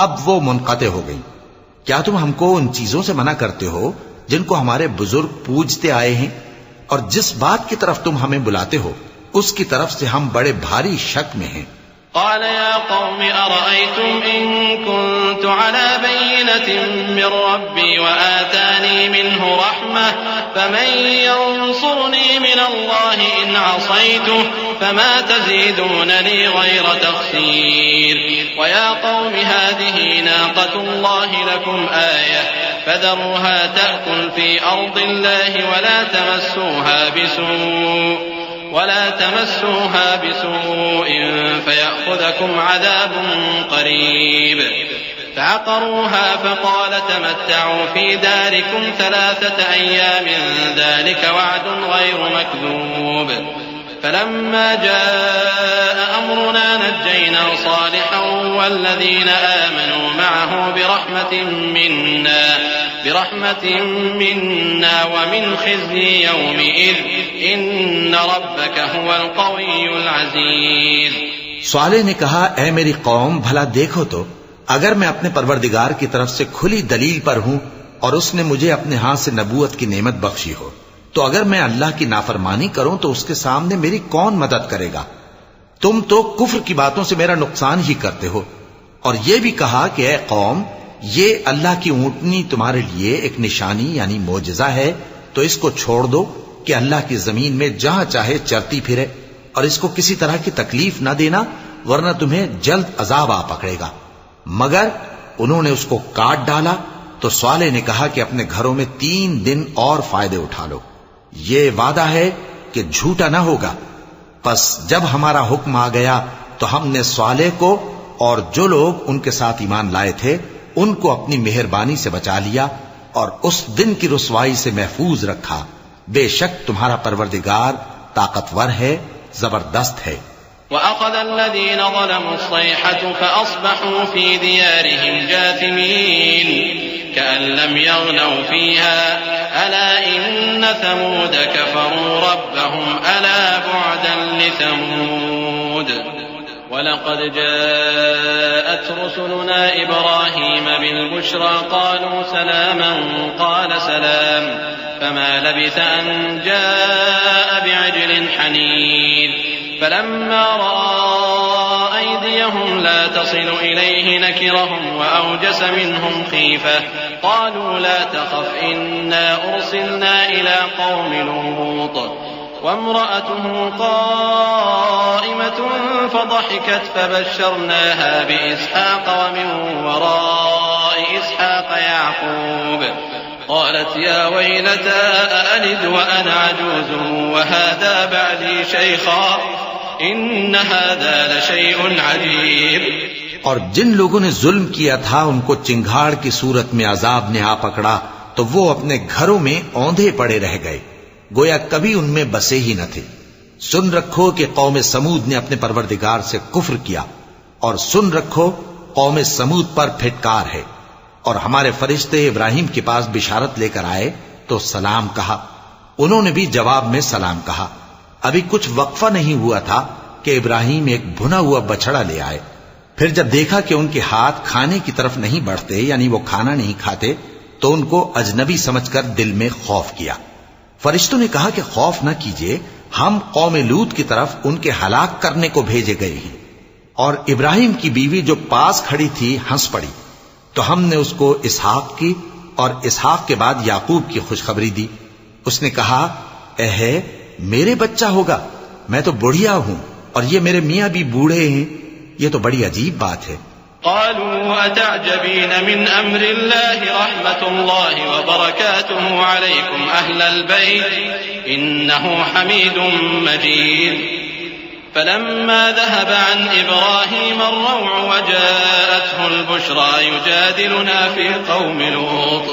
اب وہ منقطع ہو گئی. کیا تم ہم کو ان چیزوں سے منع کرتے ہو جن کو ہمارے بزرگ پوجتے آئے ہیں اور جس بات کی طرف تم ہمیں بلاتے ہو اس کی طرف سے ہم بڑے بھاری شک میں ہیں. قال يا قوم أرأيتم إن كنت على بينة من ربي وآتاني منه رحمة فمن ينصرني من الله إن عصيته فما تزيدونني غير تخسير. ويا قوم هذه ناقة الله لكم آية فذروها تأكل في أرض الله ولا تمسوها بسوء فيأخذكم عذاب قريب. فعقروها فقال تمتعوا في داركم 3 أيام ذلك وعد غير مكذوب. فلما جاء أمرنا نجينا صالحا والذين آمنوا معه برحمة منا ومن خزي يومئذ إن ربك هو القوي العزيز. صالح نے کہا اے میری قوم بھلا دیکھو تو اگر میں اپنے پروردگار کی طرف سے کھلی دلیل پر ہوں اور اس نے مجھے اپنے ہاں سے نبوت کی نعمت بخشی ہو تو اگر میں اللہ کی نافرمانی کروں تو اس کے سامنے میری کون مدد کرے گا؟ تم تو کفر کی باتوں سے میرا نقصان ہی کرتے ہو. اور یہ بھی کہا کہ اے قوم یہ اللہ کی اونٹنی تمہارے لیے ایک نشانی یعنی معجزہ ہے تو اس کو چھوڑ دو کہ اللہ کی زمین میں جہاں چاہے چرتی پھرے اور اس کو کسی طرح کی تکلیف نہ دینا ورنہ تمہیں جلد عذاب آ پکڑے گا. مگر انہوں نے اس کو کاٹ ڈالا تو صالح نے کہا کہ اپنے گھروں میں 3 دن اور فائدے اٹھا لو، یہ وعدہ ہے کہ جھوٹا نہ ہوگا. پس جب ہمارا حکم آ گیا تو ہم نے صالح کو اور جو لوگ ان کے ساتھ ایمان لائے تھے ان کو اپنی مہربانی سے بچا لیا اور اس دن کی رسوائی سے محفوظ رکھا. بے شک تمہارا پروردگار طاقتور ہے، زبردست ہے. وأخذ الذين ظلموا الصيحة فأصبحوا في ديارهم جاثمين كأن لم يغنوا فيها ألا إن ثمود كفروا ربهم ألا بعدا لثمود. ولقد جاءت رسلنا إبراهيم بالبشرى قالوا سلاما قال سلام فما لبث أن جاء بعجل حنيذ. فلما رأى أيديهم لا تصل إليه نكرهم وأوجس منهم خيفة قالوا لا تخف إنا أرسلنا إلى قوم لوط. وامرأته قائمة فضحكت فبشرناها بإسحاق ومن وراء إسحاق يعقوب. قالت يا ويلتى أألد وأنا عجوز وهذا بعدي شيخا إن هذا لشيء عجيب. اور جن لوگوں نے ظلم کیا تھا ان کو چنگھاڑ کی صورت میں عذاب نے آ پکڑا تو وہ اپنے گھروں میں اوندھے پڑے رہ گئے گویا کبھی ان میں بسے ہی نہ تھے. سن رکھو کہ قوم سمود نے اپنے پروردگار سے کفر کیا اور سن رکھو قوم سمود پر پھٹکار ہے. اور ہمارے فرشتے ابراہیم کے پاس بشارت لے کر آئے تو سلام کہا، انہوں نے بھی جواب میں سلام کہا. ابھی کچھ وقفہ نہیں ہوا تھا کہ ابراہیم ایک بھنا ہوا بچڑا لے آئے. پھر جب دیکھا کہ ان کے ہاتھ کھانے کی طرف نہیں بڑھتے یعنی وہ کھانا نہیں کھاتے تو ان کو اجنبی سمجھ کر دل میں خوف کیا. فرشتوں نے کہا کہ خوف نہ کیجیے، ہم قوم لوط کی طرف ان کے ہلاک کرنے کو بھیجے گئے ہیں. اور ابراہیم کی بیوی جو پاس کھڑی تھی ہنس پڑی تو ہم نے اس کو اسحاق کی اور اسحاق کے بعد یعقوب کی خوشخبری دی. اس نے کہا اے میرے بچہ ہوگا، میں تو بڑھیا ہوں اور یہ میرے میاں بھی بوڑھے ہیں، یہ تو بڑی عجیب بات ہے. قالوا أتعجبين من أمر الله رحمة الله وبركاته عليكم أهل البيت إنه حميد مجيد. فلما ذهب عن إبراهيم الروع وجاءته البشرى يجادلنا في قوم لوط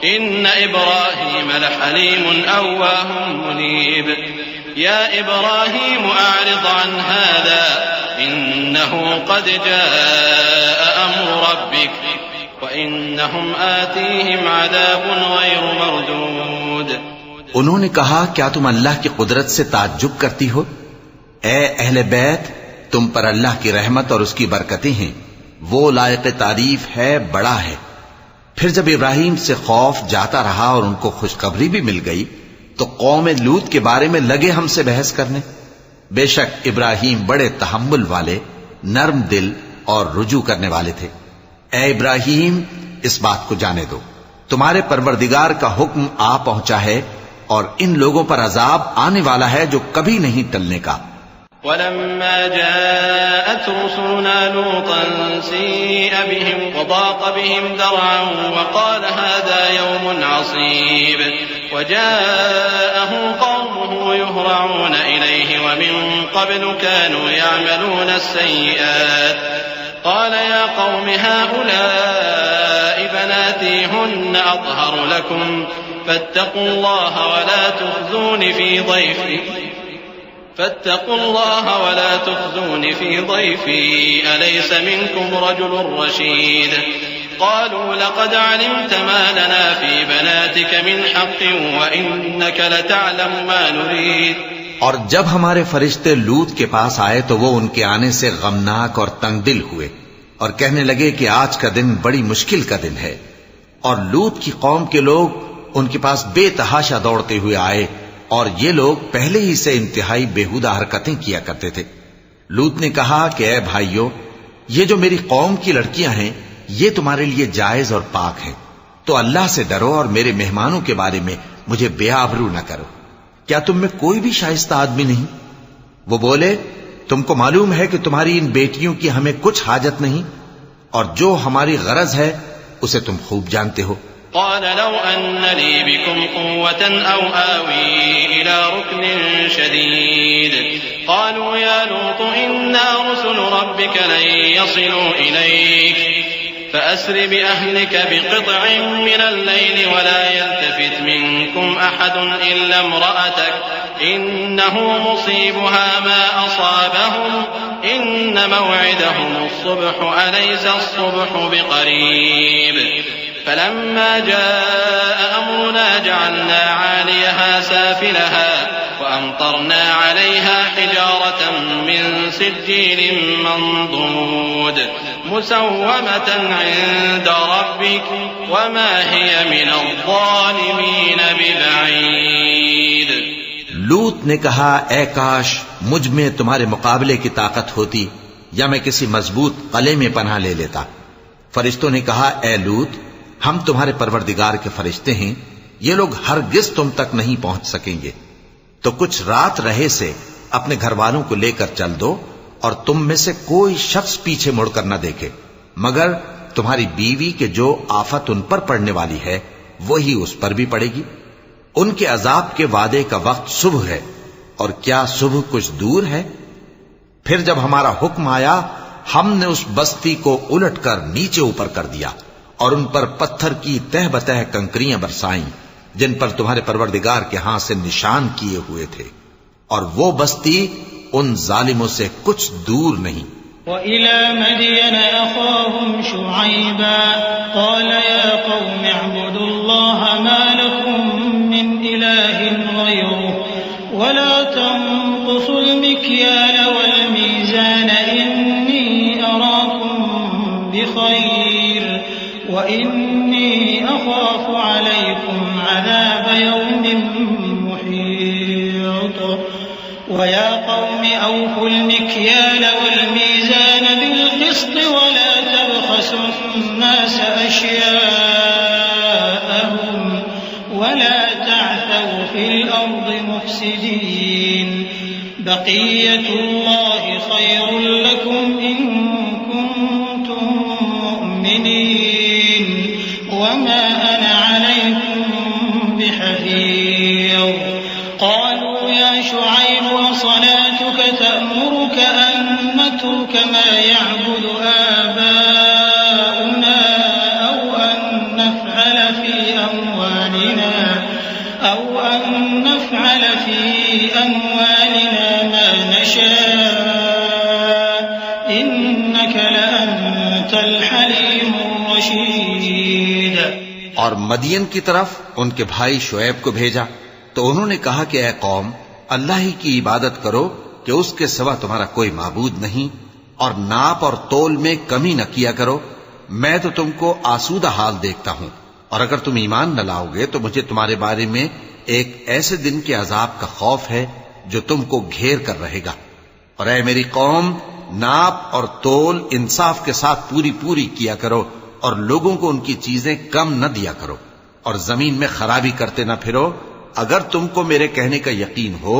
إن إبراهيم لحليم أواه منيب. يا إبراهيم أعرض عن هذا إنه قد جاء أمر ربك وإنهم آتيهم عذاب غير مردود. انہوں نے کہا کیا تم اللہ کی قدرت سے تعجب کرتی ہو؟ اے اہل بیت، تم پر اللہ کی رحمت اور اس کی برکتیں ہیں، وہ لائق تعریف ہے، بڑا ہے. پھر جب ابراہیم سے خوف جاتا رہا اور ان کو خوشخبری بھی مل گئی تو قوم لوط کے بارے میں لگے ہم سے بحث کرنے. بے شک ابراہیم بڑے تحمل والے، نرم دل اور رجوع کرنے والے تھے. اے ابراہیم، اس بات کو جانے دو تمہارے پروردگار کا حکم آ پہنچا ہے اور ان لوگوں پر عذاب آنے والا ہے جو کبھی نہیں ٹلنے کا. ولما جاءت رسلنا لوطا سيء بهم وضاق بهم ذرعا وقال هذا يوم عصيب وجاءه قومه يهرعون إليه ومن قبل كانوا يعملون السيئات قال يا قوم هؤلاء بناتي هن أطهر لكم فاتقوا الله ولا تخزون في ضيفي أليس منكم رجل رشيد قالوا لقد علمت ما لنا في بناتك من حق وإنك لتعلم ما نريد. اور جب ہمارے فرشتے لوط کے پاس آئے تو وہ ان کے آنے سے غمناک اور تنگ دل ہوئے اور کہنے لگے کہ آج کا دن بڑی مشکل کا دن ہے. اور لوط کی قوم کے لوگ ان کے پاس بے تحاشا دوڑتے ہوئے آئے اور یہ لوگ پہلے ہی سے انتہائی بیہودہ حرکتیں کیا کرتے تھے. لوط نے کہا کہ اے بھائیو، یہ جو میری قوم کی لڑکیاں ہیں یہ تمہارے لیے جائز اور پاک ہیں، تو اللہ سے ڈرو اور میرے مہمانوں کے بارے میں مجھے بے آبرو نہ کرو. کیا تم میں کوئی بھی شائستہ آدمی نہیں؟ وہ بولے تم کو معلوم ہے کہ تمہاری ان بیٹیوں کی ہمیں کچھ حاجت نہیں، اور جو ہماری غرض ہے اسے تم خوب جانتے ہو. قال لو أن لي بكم قوة أو آوي إلى ركن شديد قالوا يا لوط إنا رسل ربك لن يصلوا إليك فأسر بأهلك بقطع من الليل ولا يلتفت منكم أحد إلا امرأتك إنه مصيبها ما أصابهم إن موعدهم الصبح أليس الصبح بقريب. فلما جاء أمرنا جعلنا عاليها سافلها وأمطرنا عليها حجارة من سجيل منضود مسومة عند ربك وما هي من الظالمين ببعيد. لوط نے کہا اے کاش مجھ میں تمہارے مقابلے کی طاقت ہوتی یا میں کسی مضبوط قلعے میں پناہ لے لیتا. فرشتوں نے کہا اے لوط، ہم تمہارے پروردگار کے فرشتے ہیں، یہ لوگ ہرگز تم تک نہیں پہنچ سکیں گے. تو کچھ رات رہے سے اپنے گھر والوں کو لے کر چل دو اور تم میں سے کوئی شخص پیچھے مڑ کر نہ دیکھے مگر تمہاری بیوی کے جو آفت ان پر پڑنے والی ہے وہی اس پر بھی پڑے گی. ان کے عذاب کے وعدے کا وقت صبح ہے، اور کیا صبح کچھ دور ہے؟ پھر جب ہمارا حکم آیا ہم نے اس بستی کو الٹ کر نیچے اوپر کر دیا اور ان پر پتھر کی تہ بتہ کنکریاں برسائیں جن پر تمہارے پروردگار کے ہاں سے نشان کیے ہوئے تھے، اور وہ بستی ان ظالموں سے کچھ دور نہیں. وَإِلَى مَدْيَنَ أَخَاهُمْ شُعَيْبًا قَالَ يَا قَوْمِ اعْبُدُوا اللَّهَ مَا لَكُمْ مِنْ إِلَٰهٍ غَيْرُهُ وَلَا تَنقُصُوا الْمِكْيَالَ وَالْمِيزَانَ إِنِّي أَرَاكُمْ بِخَيْرٍ وَإِنِّي أَخَافُ عَلَيْكُمْ عَذَابَ يَوْمٍ مُحِيطٍ. وَيَا قَوْمِ أَوْفُوا الْمِكْيَالَ وَالْمِيزَانَ بِالْقِسْطِ وَلَا تَبْخَسُوا النَّاسَ أَشْيَاءَهُمْ وَلَا تَعْثَوْا فِي الْأَرْضِ مُفْسِدِينَ. بَقِيَّةُ اللَّهِ خَيْرٌ لَكُمْ إِن كُنتُم مُّؤْمِنِينَ وَمَا أَنَا عَلَيْكُمْ بِحَفِيظٍ. قالوا يا شعيب وصلاتك تأمرك أن نترك ما يعبد آباؤنا أو أن نفعل في أموالنا ما نشاء إنك لأنت الحليم الرشيد. اور مدین کی طرف ان کے بھائی شعیب کو بھیجا تو انہوں نے کہا کہ اے قوم، اللہ ہی کی عبادت کرو کہ اس کے سوا تمہارا کوئی معبود نہیں، اور ناپ اور تول میں کمی نہ کیا کرو. میں تو تم کو آسودہ حال دیکھتا ہوں، اور اگر تم ایمان نہ لاؤ گے تو مجھے تمہارے بارے میں ایک ایسے دن کے عذاب کا خوف ہے جو تم کو گھیر کر رہے گا. اور اے میری قوم، ناپ اور تول انصاف کے ساتھ پوری کیا کرو، اور لوگوں کو ان کی چیزیں کم نہ دیا کرو، اور زمین میں خرابی کرتے نہ پھرو. اگر تم کو میرے کہنے کا یقین ہو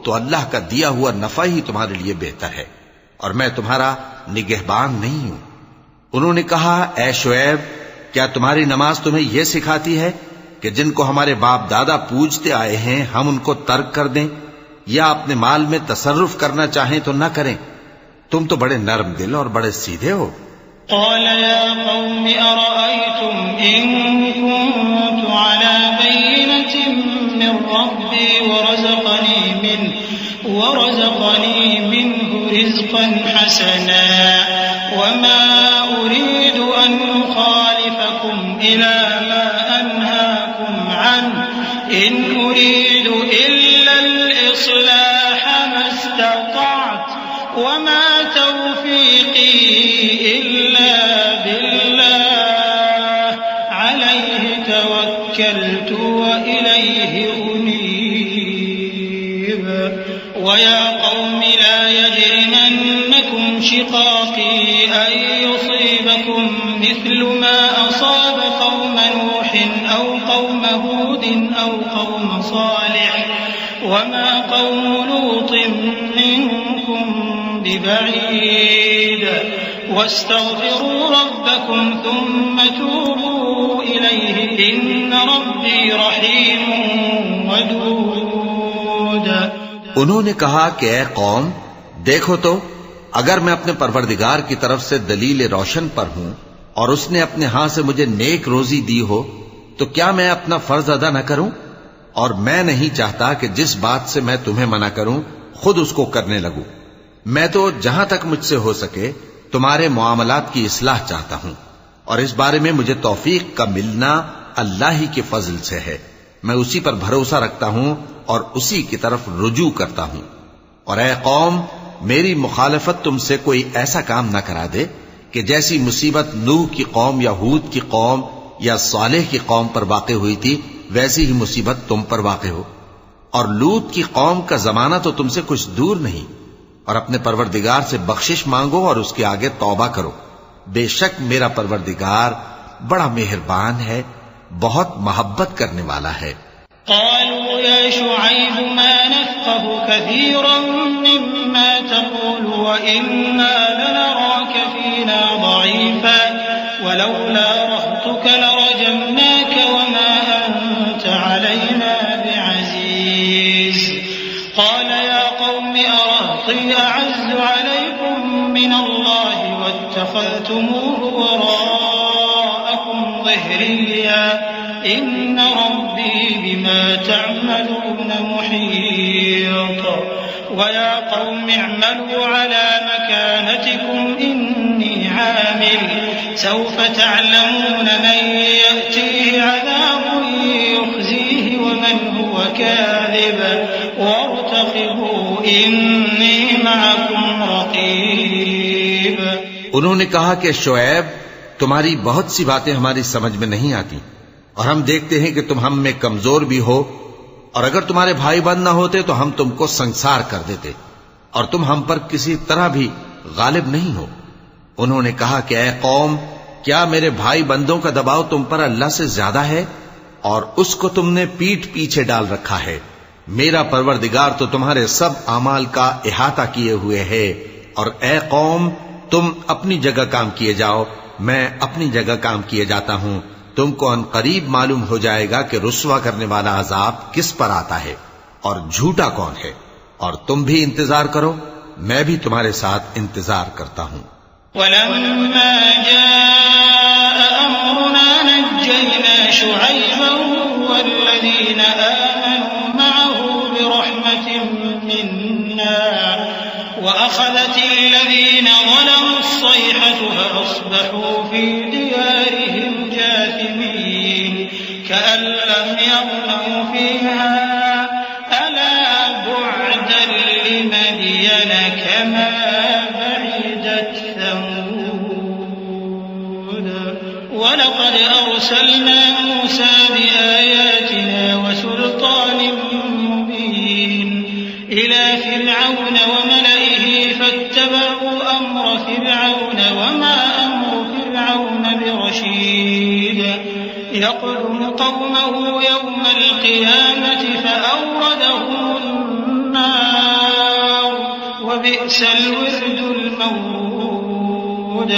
تو اللہ کا دیا ہوا نفع ہی تمہارے لیے بہتر ہے، اور میں تمہارا نگہبان نہیں ہوں۔ انہوں نے کہا، اے شعیب، کیا تمہاری نماز تمہیں یہ سکھاتی ہے کہ جن کو ہمارے باپ دادا پوجتے آئے ہیں ہم ان کو ترک کر دیں، یا اپنے مال میں تصرف کرنا چاہیں تو نہ کریں؟ تم تو بڑے نرم دل اور بڑے سیدھے ہو۔ قال يا قوم أرأيتم إن كنت على بينة من ربي ورزقني منه رزقا حسنا وما أريد أن أخالفكم إلى ما أنهاكم عنه إن أريد إلا الإصلاح ما استطعت وما توفيقي إلا بالله عليه توكلت وإليه أنيب ويا قوم لا يجرمنكم شقاقي أن يصيبكم مثل ما أصاب قوم نوح أو قوم هود أو قوم صالح وما قوم لوط منكم ببعيد واستغفروا ربكم ثم توبوا إليه إن ربي رحيم ودود۔ انہوں نے کہا کہ اے قوم، دیکھو تو اگر میں اپنے پروردگار کی طرف سے دلیل روشن پر ہوں اور اس نے اپنے ہاں سے مجھے نیک روزی دی ہو تو کیا میں اپنا فرض ادا نہ کروں؟ اور میں نہیں چاہتا کہ جس بات سے میں تمہیں منع کروں خود اس کو کرنے لگوں۔ میں تو جہاں تک مجھ سے ہو سکے تمہارے معاملات کی اصلاح چاہتا ہوں، اور اس بارے میں مجھے توفیق کا ملنا اللہ ہی کے فضل سے ہے۔ میں اسی پر بھروسہ رکھتا ہوں اور اسی کی طرف رجوع کرتا ہوں۔ اور اے قوم، میری مخالفت تم سے کوئی ایسا کام نہ کرا دے کہ جیسی مصیبت نوح کی قوم یا ہود کی قوم یا صالح کی قوم پر واقع ہوئی تھی ویسی ہی مصیبت تم پر واقع ہو۔ اور لوط کی قوم کا زمانہ تو تم سے کچھ دور نہیں۔ اور اپنے پروردگار سے بخشش مانگو اور اس کے آگے توبہ کرو، بے شک میرا پروردگار بڑا مہربان ہے، بہت محبت کرنے والا ہے۔ قالوا يا شعيب ما نفقه كثيرا مما تقول وإنا لنراك فينا ضعيفا ولولا رهطك لرجمناك وما أنت علينا بعزيز قال يا قوم أرهطي أعز عليكم من الله واتخذتموه وراءكم ظهريا إن ربي بما تعملون محيط ويا قوم اعملوا على مكانتكم إني عامل سوف تعلمون من يأتيه عذاب يخزيه ومن هو كاذب وارتقبوا إني معكم رقيب۔ انہوں نے کہا کہ شعیب، تمہاری بہت سی باتیں ہماری سمجھ میں نہیں آتی، اور ہم دیکھتے ہیں کہ تم ہم میں کمزور بھی ہو، اور اگر تمہارے بھائی بند نہ ہوتے تو ہم تم کو سنسار کر دیتے، اور تم ہم پر کسی طرح بھی غالب نہیں ہو۔ انہوں نے کہا کہ اے قوم، کیا میرے بھائی بندوں کا دباؤ تم پر اللہ سے زیادہ ہے؟ اور اس کو تم نے پیٹھ پیچھے ڈال رکھا ہے۔ میرا پروردگار تو تمہارے سب اعمال کا احاطہ کیے ہوئے ہے۔ اور اے قوم، تم اپنی جگہ کام کیے جاؤ، میں اپنی جگہ کام کیے جاتا ہوں۔ تم کو ان قریب معلوم ہو جائے گا کہ رسوا کرنے والا عذاب کس پر آتا ہے اور جھوٹا کون ہے۔ اور تم بھی انتظار کرو، میں بھی تمہارے ساتھ انتظار کرتا ہوں۔ ولما جاء أمرنا نجينا شعيبا والذين آمنوا معه برحمة منا وأخذت الذين ظلموا الصيحة فأصبحوا في ديارهم جاثمين كأن لم يغنوا فيها ألا بعدا لمدين كما بعدت ثمود ولقد أرسلنا موسى بآياتنا وسلطان مبين إلى فرعون وملئه فاتبعوا أمر فرعون وما أمر فرعون برشيد يقدم قومه يوم القيامة فأوردهم النار وبئس الورد المورود۔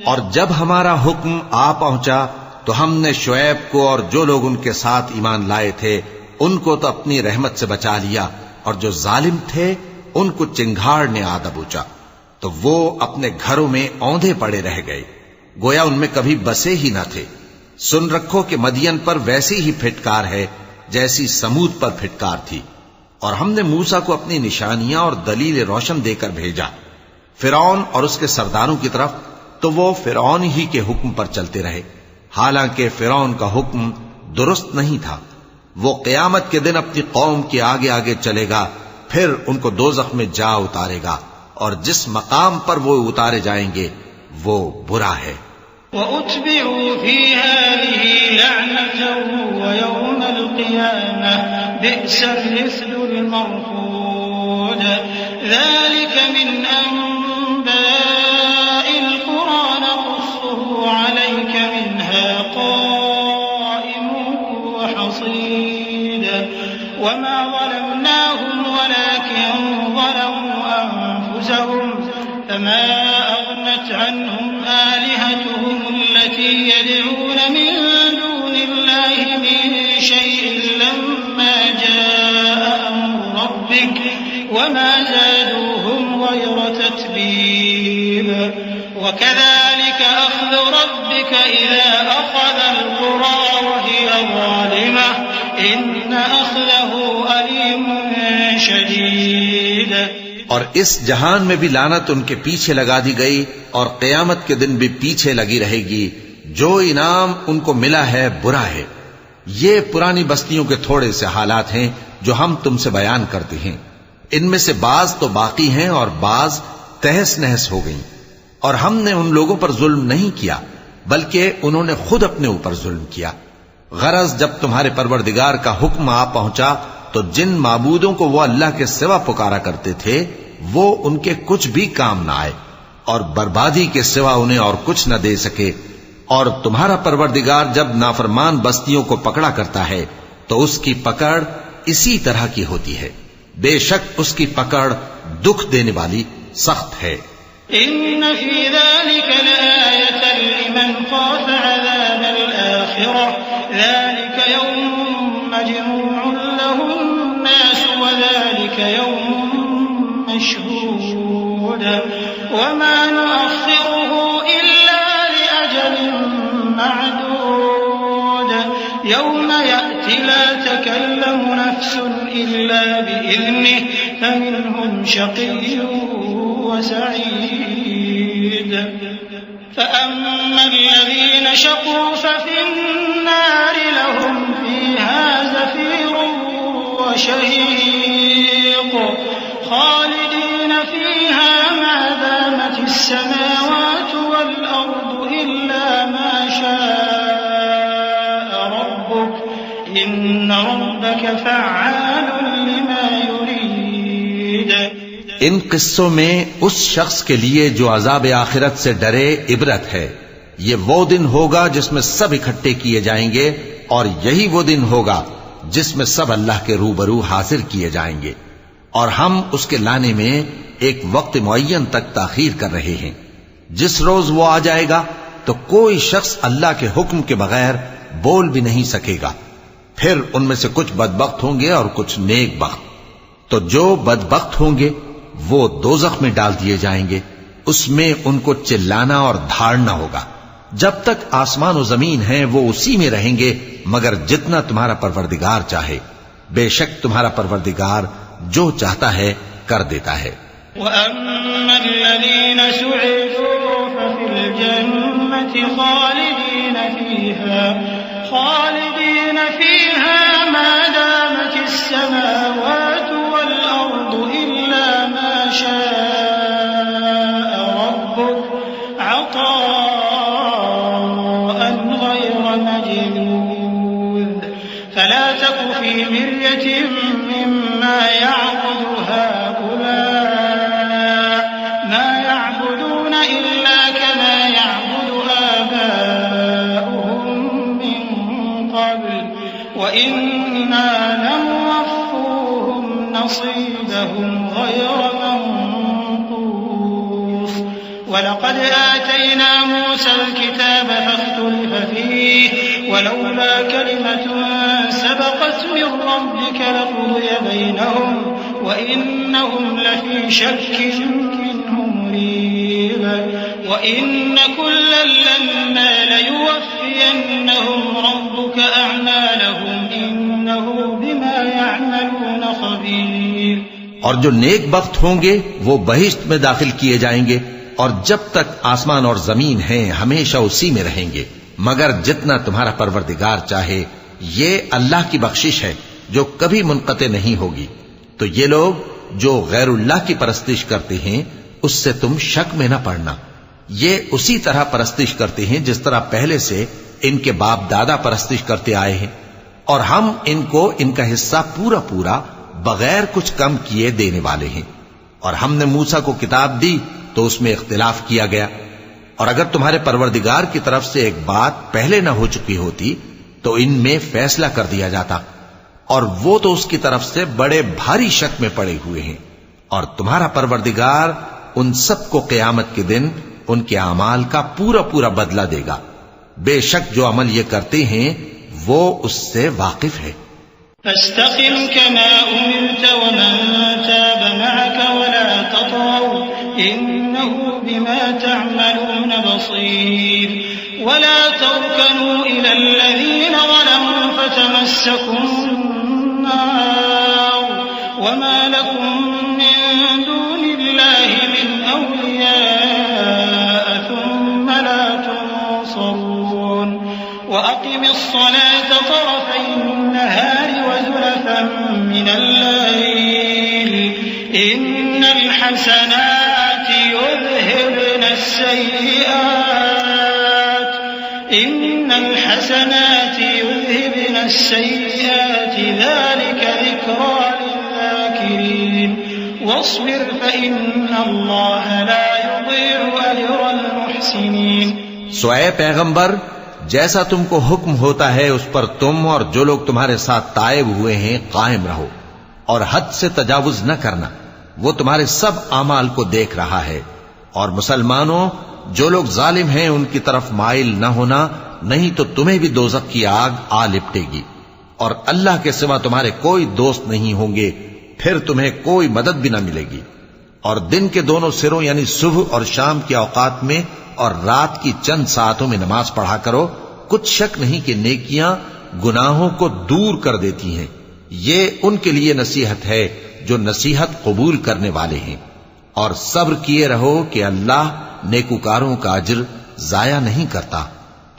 اور جب ہمارا حکم آ پہنچا تو ہم نے شعیب کو اور جو لوگ ان کے ساتھ ایمان لائے تھے ان کو تو اپنی رحمت سے بچا لیا، اور جو ظالم تھے ان کو چنگھاڑ نے آ دبوچا، تو وہ اپنے گھروں میں اوندھے پڑے رہ گئے، گویا ان میں کبھی بسے ہی نہ تھے۔ سن رکھو کہ مدین پر ویسی ہی پھٹکار ہے جیسی سمود پر پھٹکار تھی، اور ہم نے موسیٰ کو اپنی نشانیاں اور دلیل روشن دے کر بھیجا فرعون اور اس کے سرداروں کی طرف، تو وہ فرعون ہی کے حکم پر چلتے رہے، حالانکہ فرعون کا حکم درست نہیں تھا۔ وہ قیامت کے دن اپنی قوم کے آگے آگے چلے گا، پھر ان کو دوزخ میں جا اتارے گا، اور جس مقام پر وہ اتارے جائیں گے وہ برا ہے۔ وَأُتْبِعُوا فِي هَٰذِهِ لَعْنَةً وَيَوْمَ الْقِيَامَةِ بِئْسَ الرِّفْدُ الْمَرْفُودُ۔ ذَٰلِكَ مِنْ أَنبَاءِ الْقُرَىٰ نَقُصُّهُ عَلَيْكَ مِنْهَا قَائِمٌ وَحَصِيدٌ وَمَا ظَلَمْنَاهُمْ وَلَٰكِن ظَلَمُوا أَنفُسَهُمْ فَمَا أَغْنَتْ عَنْهُمْ آلِهَتُهُمُ الَّتِي يَدْعُونَ مِن دُونِ اللَّهِ مِن شَيْءٍ لَّمَّا جَاءَ أَمْرُ رَبِّكَ وَمَا زَادُوهُمْ غَيْرَ تَتْبِيبٍ۔ وَكَذَٰلِكَ أَخْذُ رَبِّكَ إِذَا أَخَذَ الْقُرَىٰ وَهِيَ ظَالِمَةٌ إِنَّ أَخْذَهُ أَلِيمٌ شَدِيدٌ۔ اور اس جہان میں بھی لعنت ان کے پیچھے لگا دی گئی، اور قیامت کے دن بھی پیچھے لگی رہے گی۔ جو انعام ان کو ملا ہے برا ہے۔ یہ پرانی بستیوں کے تھوڑے سے حالات ہیں جو ہم تم سے بیان کرتے ہیں، ان میں سے بعض تو باقی ہیں اور بعض تہس نہس ہو گئیں۔ اور ہم نے ان لوگوں پر ظلم نہیں کیا بلکہ انہوں نے خود اپنے اوپر ظلم کیا۔ غرض جب تمہارے پروردگار کا حکم آ پہنچا تو جن معبودوں کو وہ اللہ کے سوا پکارا کرتے تھے وہ ان کے کچھ بھی کام نہ آئے، اور بربادی کے سوا انہیں اور کچھ نہ دے سکے۔ اور تمہارا پروردگار جب نافرمان بستیوں کو پکڑا کرتا ہے تو اس کی پکڑ اسی طرح کی ہوتی ہے، بے شک اس کی پکڑ دکھ دینے والی سخت ہے۔ إن في ذلك لآية لمن خاف عذاب الآخرة ذلك يوم مجموع له الناس وذلك يوم مشهود وما نؤخره إلا لأجل معدود يوم يأتي لا تكلم نفس إلا بإذنه فمنهم شقي وسعيد فأما الذين شقوا ففي النار لهم فيها زفير وشهيق خالدين فيها ما دامت السماوات والأرض إلا ما شاء ربك إن ربك فعال لما يريد۔ ان قصوں میں اس شخص کے لیے جو عذاب آخرت سے ڈرے عبرت ہے۔ یہ وہ دن ہوگا جس میں سب اکٹھے کیے جائیں گے، اور یہی وہ دن ہوگا جس میں سب اللہ کے روبرو حاضر کیے جائیں گے، اور ہم اس کے لانے میں ایک وقت معین تک تاخیر کر رہے ہیں۔ جس روز وہ آ جائے گا تو کوئی شخص اللہ کے حکم کے بغیر بول بھی نہیں سکے گا۔ پھر ان میں سے کچھ بدبخت ہوں گے اور کچھ نیک بخت۔ تو جو بدبخت ہوں گے وہ دوزخ میں ڈال دیے جائیں گے، اس میں ان کو چلانا اور دھاڑنا ہوگا۔ جب تک آسمان و زمین ہیں وہ اسی میں رہیں گے مگر جتنا تمہارا پروردگار چاہے، بے شک تمہارا پروردگار جو چاہتا ہے کر دیتا ہے۔ وَأَمَّا الَّذِينَ سُعِدُوا فَفِي الْجَنَّةِ خَالِدِينَ فِيهَا مَا دَامَتِ السَّمَاوَاتُ وَالْأَرْضُ إِلَّا مَا شَاءَ رَبُّكَ عَطَاءً غَيْرَ مَجْذُوذٍ فَلَا تَكُ فِي مِرْيَةٍ مِّمَّا يَعْبُدُ هَٰؤُلَاءِ مَا يَعْبُدُونَ إِلَّا كَمَا يَعْبُدُ آبَاؤُهُم مِّن قَبْلُ وَإِنَّا لَمُوَفُّوهُمْ نصيبهم غير منقوص ولقد آتينا موسى الكتاب فاختلف فيه ولولا كلمة سبقت من ربك لقضي بينهم وإنهم لفي شك منه مريب وإن كلا لما ليوفينهم ربك أعمالهم إنه بما يعملون خبير. اور جو نیک بخت ہوں گے وہ بہشت میں داخل کیے جائیں گے اور جب تک آسمان اور زمین ہیں ہمیشہ اسی میں رہیں گے مگر جتنا تمہارا پروردگار چاہے. یہ اللہ کی بخشش ہے جو کبھی منقطع نہیں ہوگی. تو یہ لوگ جو غیر اللہ کی پرستش کرتے ہیں اس سے تم شک میں نہ پڑنا. یہ اسی طرح پرستش کرتے ہیں جس طرح پہلے سے ان کے باپ دادا پرستش کرتے آئے ہیں اور ہم ان کو ان کا حصہ پورا پورا بغیر کچھ کم کیے دینے والے ہیں. اور ہم نے موسیٰ کو کتاب دی تو اس میں اختلاف کیا گیا اور اگر تمہارے پروردگار کی طرف سے ایک بات پہلے نہ ہو چکی ہوتی تو ان میں فیصلہ کر دیا جاتا اور وہ تو اس کی طرف سے بڑے بھاری شک میں پڑے ہوئے ہیں. اور تمہارا پروردگار ان سب کو قیامت کے دن ان کے اعمال کا پورا پورا بدلہ دے گا. بے شک جو عمل یہ کرتے ہیں وہ اس سے واقف ہے. فاستقم كما أمرت ومن تاب معك ولا تطغوا إنه بما تعملون بصير ولا تركنوا إلى الذين ظلموا فتمسكم النار وما لكم من دون الله من أولياء ثم لا تنصرون. وأقم الصلاة طرفي النهار وزلفا من الليل إن الحسنات يذهبن السيئات ذلك ذكرى للذاكرين واصبر فإن الله لا يضيع أجر المحسنين. سو اے پیغمبر جیسا تم کو حکم ہوتا ہے اس پر تم اور جو لوگ تمہارے ساتھ تائب ہوئے ہیں قائم رہو اور حد سے تجاوز نہ کرنا. وہ تمہارے سب اعمال کو دیکھ رہا ہے. اور مسلمانوں جو لوگ ظالم ہیں ان کی طرف مائل نہ ہونا نہیں تو تمہیں بھی دوزخ کی آگ آ لپٹے گی اور اللہ کے سوا تمہارے کوئی دوست نہیں ہوں گے پھر تمہیں کوئی مدد بھی نہ ملے گی. اور دن کے دونوں سروں یعنی صبح اور شام کے اوقات میں اور رات کی چند ساعتوں میں نماز پڑھا کرو. کچھ شک نہیں کہ نیکیاں گناہوں کو دور کر دیتی ہیں. یہ ان کے لیے نصیحت ہے جو نصیحت قبول کرنے والے ہیں. اور صبر کیے رہو کہ اللہ نیکوکاروں کا اجر ضائع نہیں کرتا.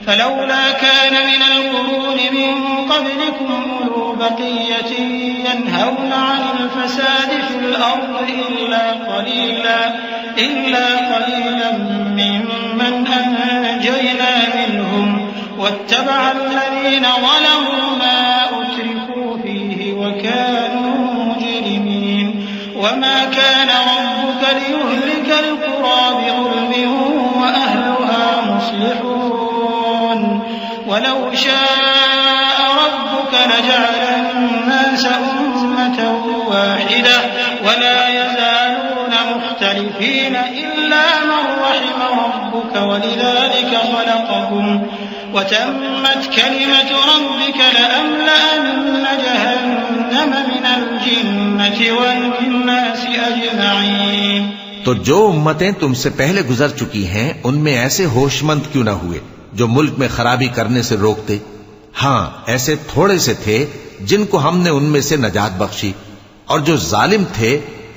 فلولا كان من القرون من قبلكم أولو بقية ينهون عن الفساد في الأرض إلا قليلا ممن أنجينا منهم واتبع الذين ظلموا ما أترفوا فيه وكانوا مجرمين. وما كان ربك ليهلك القرى بظلم وأهلها مصلحون ولو شاء ربك لجعل الناس أمة واحدة ولا يزالون مختلفين إلا من رحم ربك ولذلك خلقهم وتمت كلمة ربك لأملأن جهنم من الجنة والناس أجمعين. تو جو امتیں تم سے پہلے گزر چکی ہیں ان میں ایسے ہوش مند کیوں نہ ہوئے جو ملک میں خرابی کرنے سے روکتے. ہاں ایسے تھوڑے سے تھے جن کو ہم نے ان میں سے نجات بخشی اور جو ظالم تھے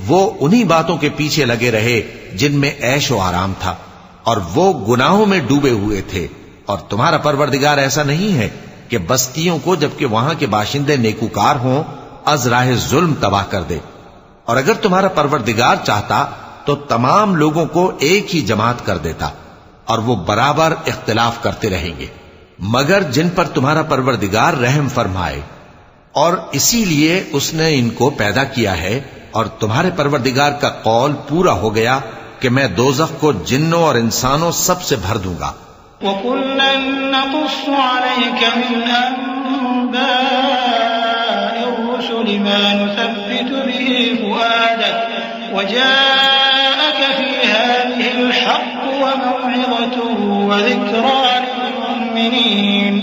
وہ انہی باتوں کے پیچھے لگے رہے جن میں عیش و آرام تھا اور وہ گناہوں میں ڈوبے ہوئے تھے. اور تمہارا پروردگار ایسا نہیں ہے کہ بستیوں کو جبکہ وہاں کے باشندے نیکوکار ہوں از راہ ظلم تباہ کر دے. اور اگر تمہارا پروردگار چاہتا تو تمام لوگوں کو ایک ہی جماعت کر دیتا اور وہ برابر اختلاف کرتے رہیں گے مگر جن پر تمہارا پروردگار رحم فرمائے. اور اسی لیے اس نے ان کو پیدا کیا ہے اور تمہارے پروردگار کا قول پورا ہو گیا کہ میں دوزخ کو جنوں اور انسانوں سب سے بھر دوں گا. وَكُلًّا نَّقُصُّ عَلَيْكَ مِنْ أَنبَاءِ الرُّسُلِ لما نثبت به فؤادك وجاءك في هذه الحق وموعظة وذكرى للمؤمنين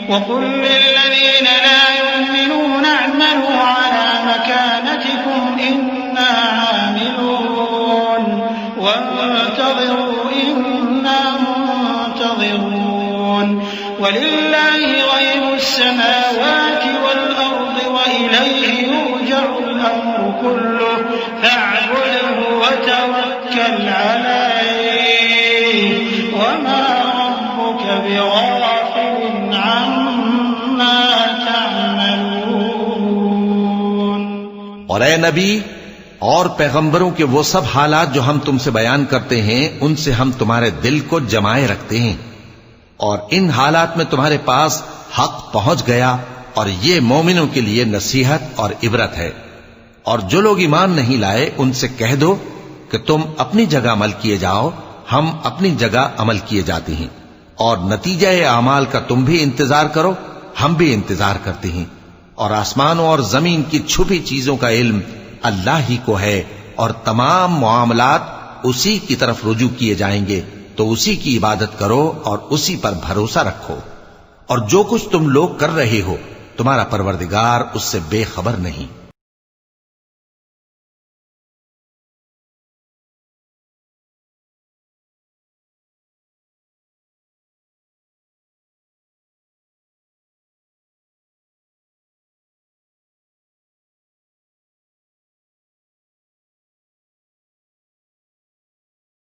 وقل للذين لا يؤمنون اعملوا على مكانتكم إنا عاملون وانتظروا إنا منتظرون ولله غيب السماوات والأرض وإليه يرجع الأمر كله فاعبده وتوكل عليه وما ربك بغافل عما تعملون. اور اے نبی اور پیغمبروں کے وہ سب حالات جو ہم تم سے بیان کرتے ہیں ان سے ہم تمہارے دل کو جمائے رکھتے ہیں، اور ان حالات میں تمہارے پاس حق پہنچ گیا، اور یہ مومنوں کے لیے نصیحت اور عبرت ہے. اور جو لوگ ایمان نہیں لائے ان سے کہہ دو کہ تم اپنی جگہ عمل کیے جاؤ، ہم اپنی جگہ عمل کیے جاتے ہیں، اور نتیجہ اعمال کا تم بھی انتظار کرو، ہم بھی انتظار کرتے ہیں. اور آسمانوں اور زمین کی چھپی چیزوں کا علم اللہ ہی کو ہے، اور تمام معاملات اسی کی طرف رجوع کیے جائیں گے، تو اسی کی عبادت کرو اور اسی پر بھروسہ رکھو. اور جو کچھ تم لوگ کر رہے ہو تمہارا پروردگار اس سے بے خبر نہیں.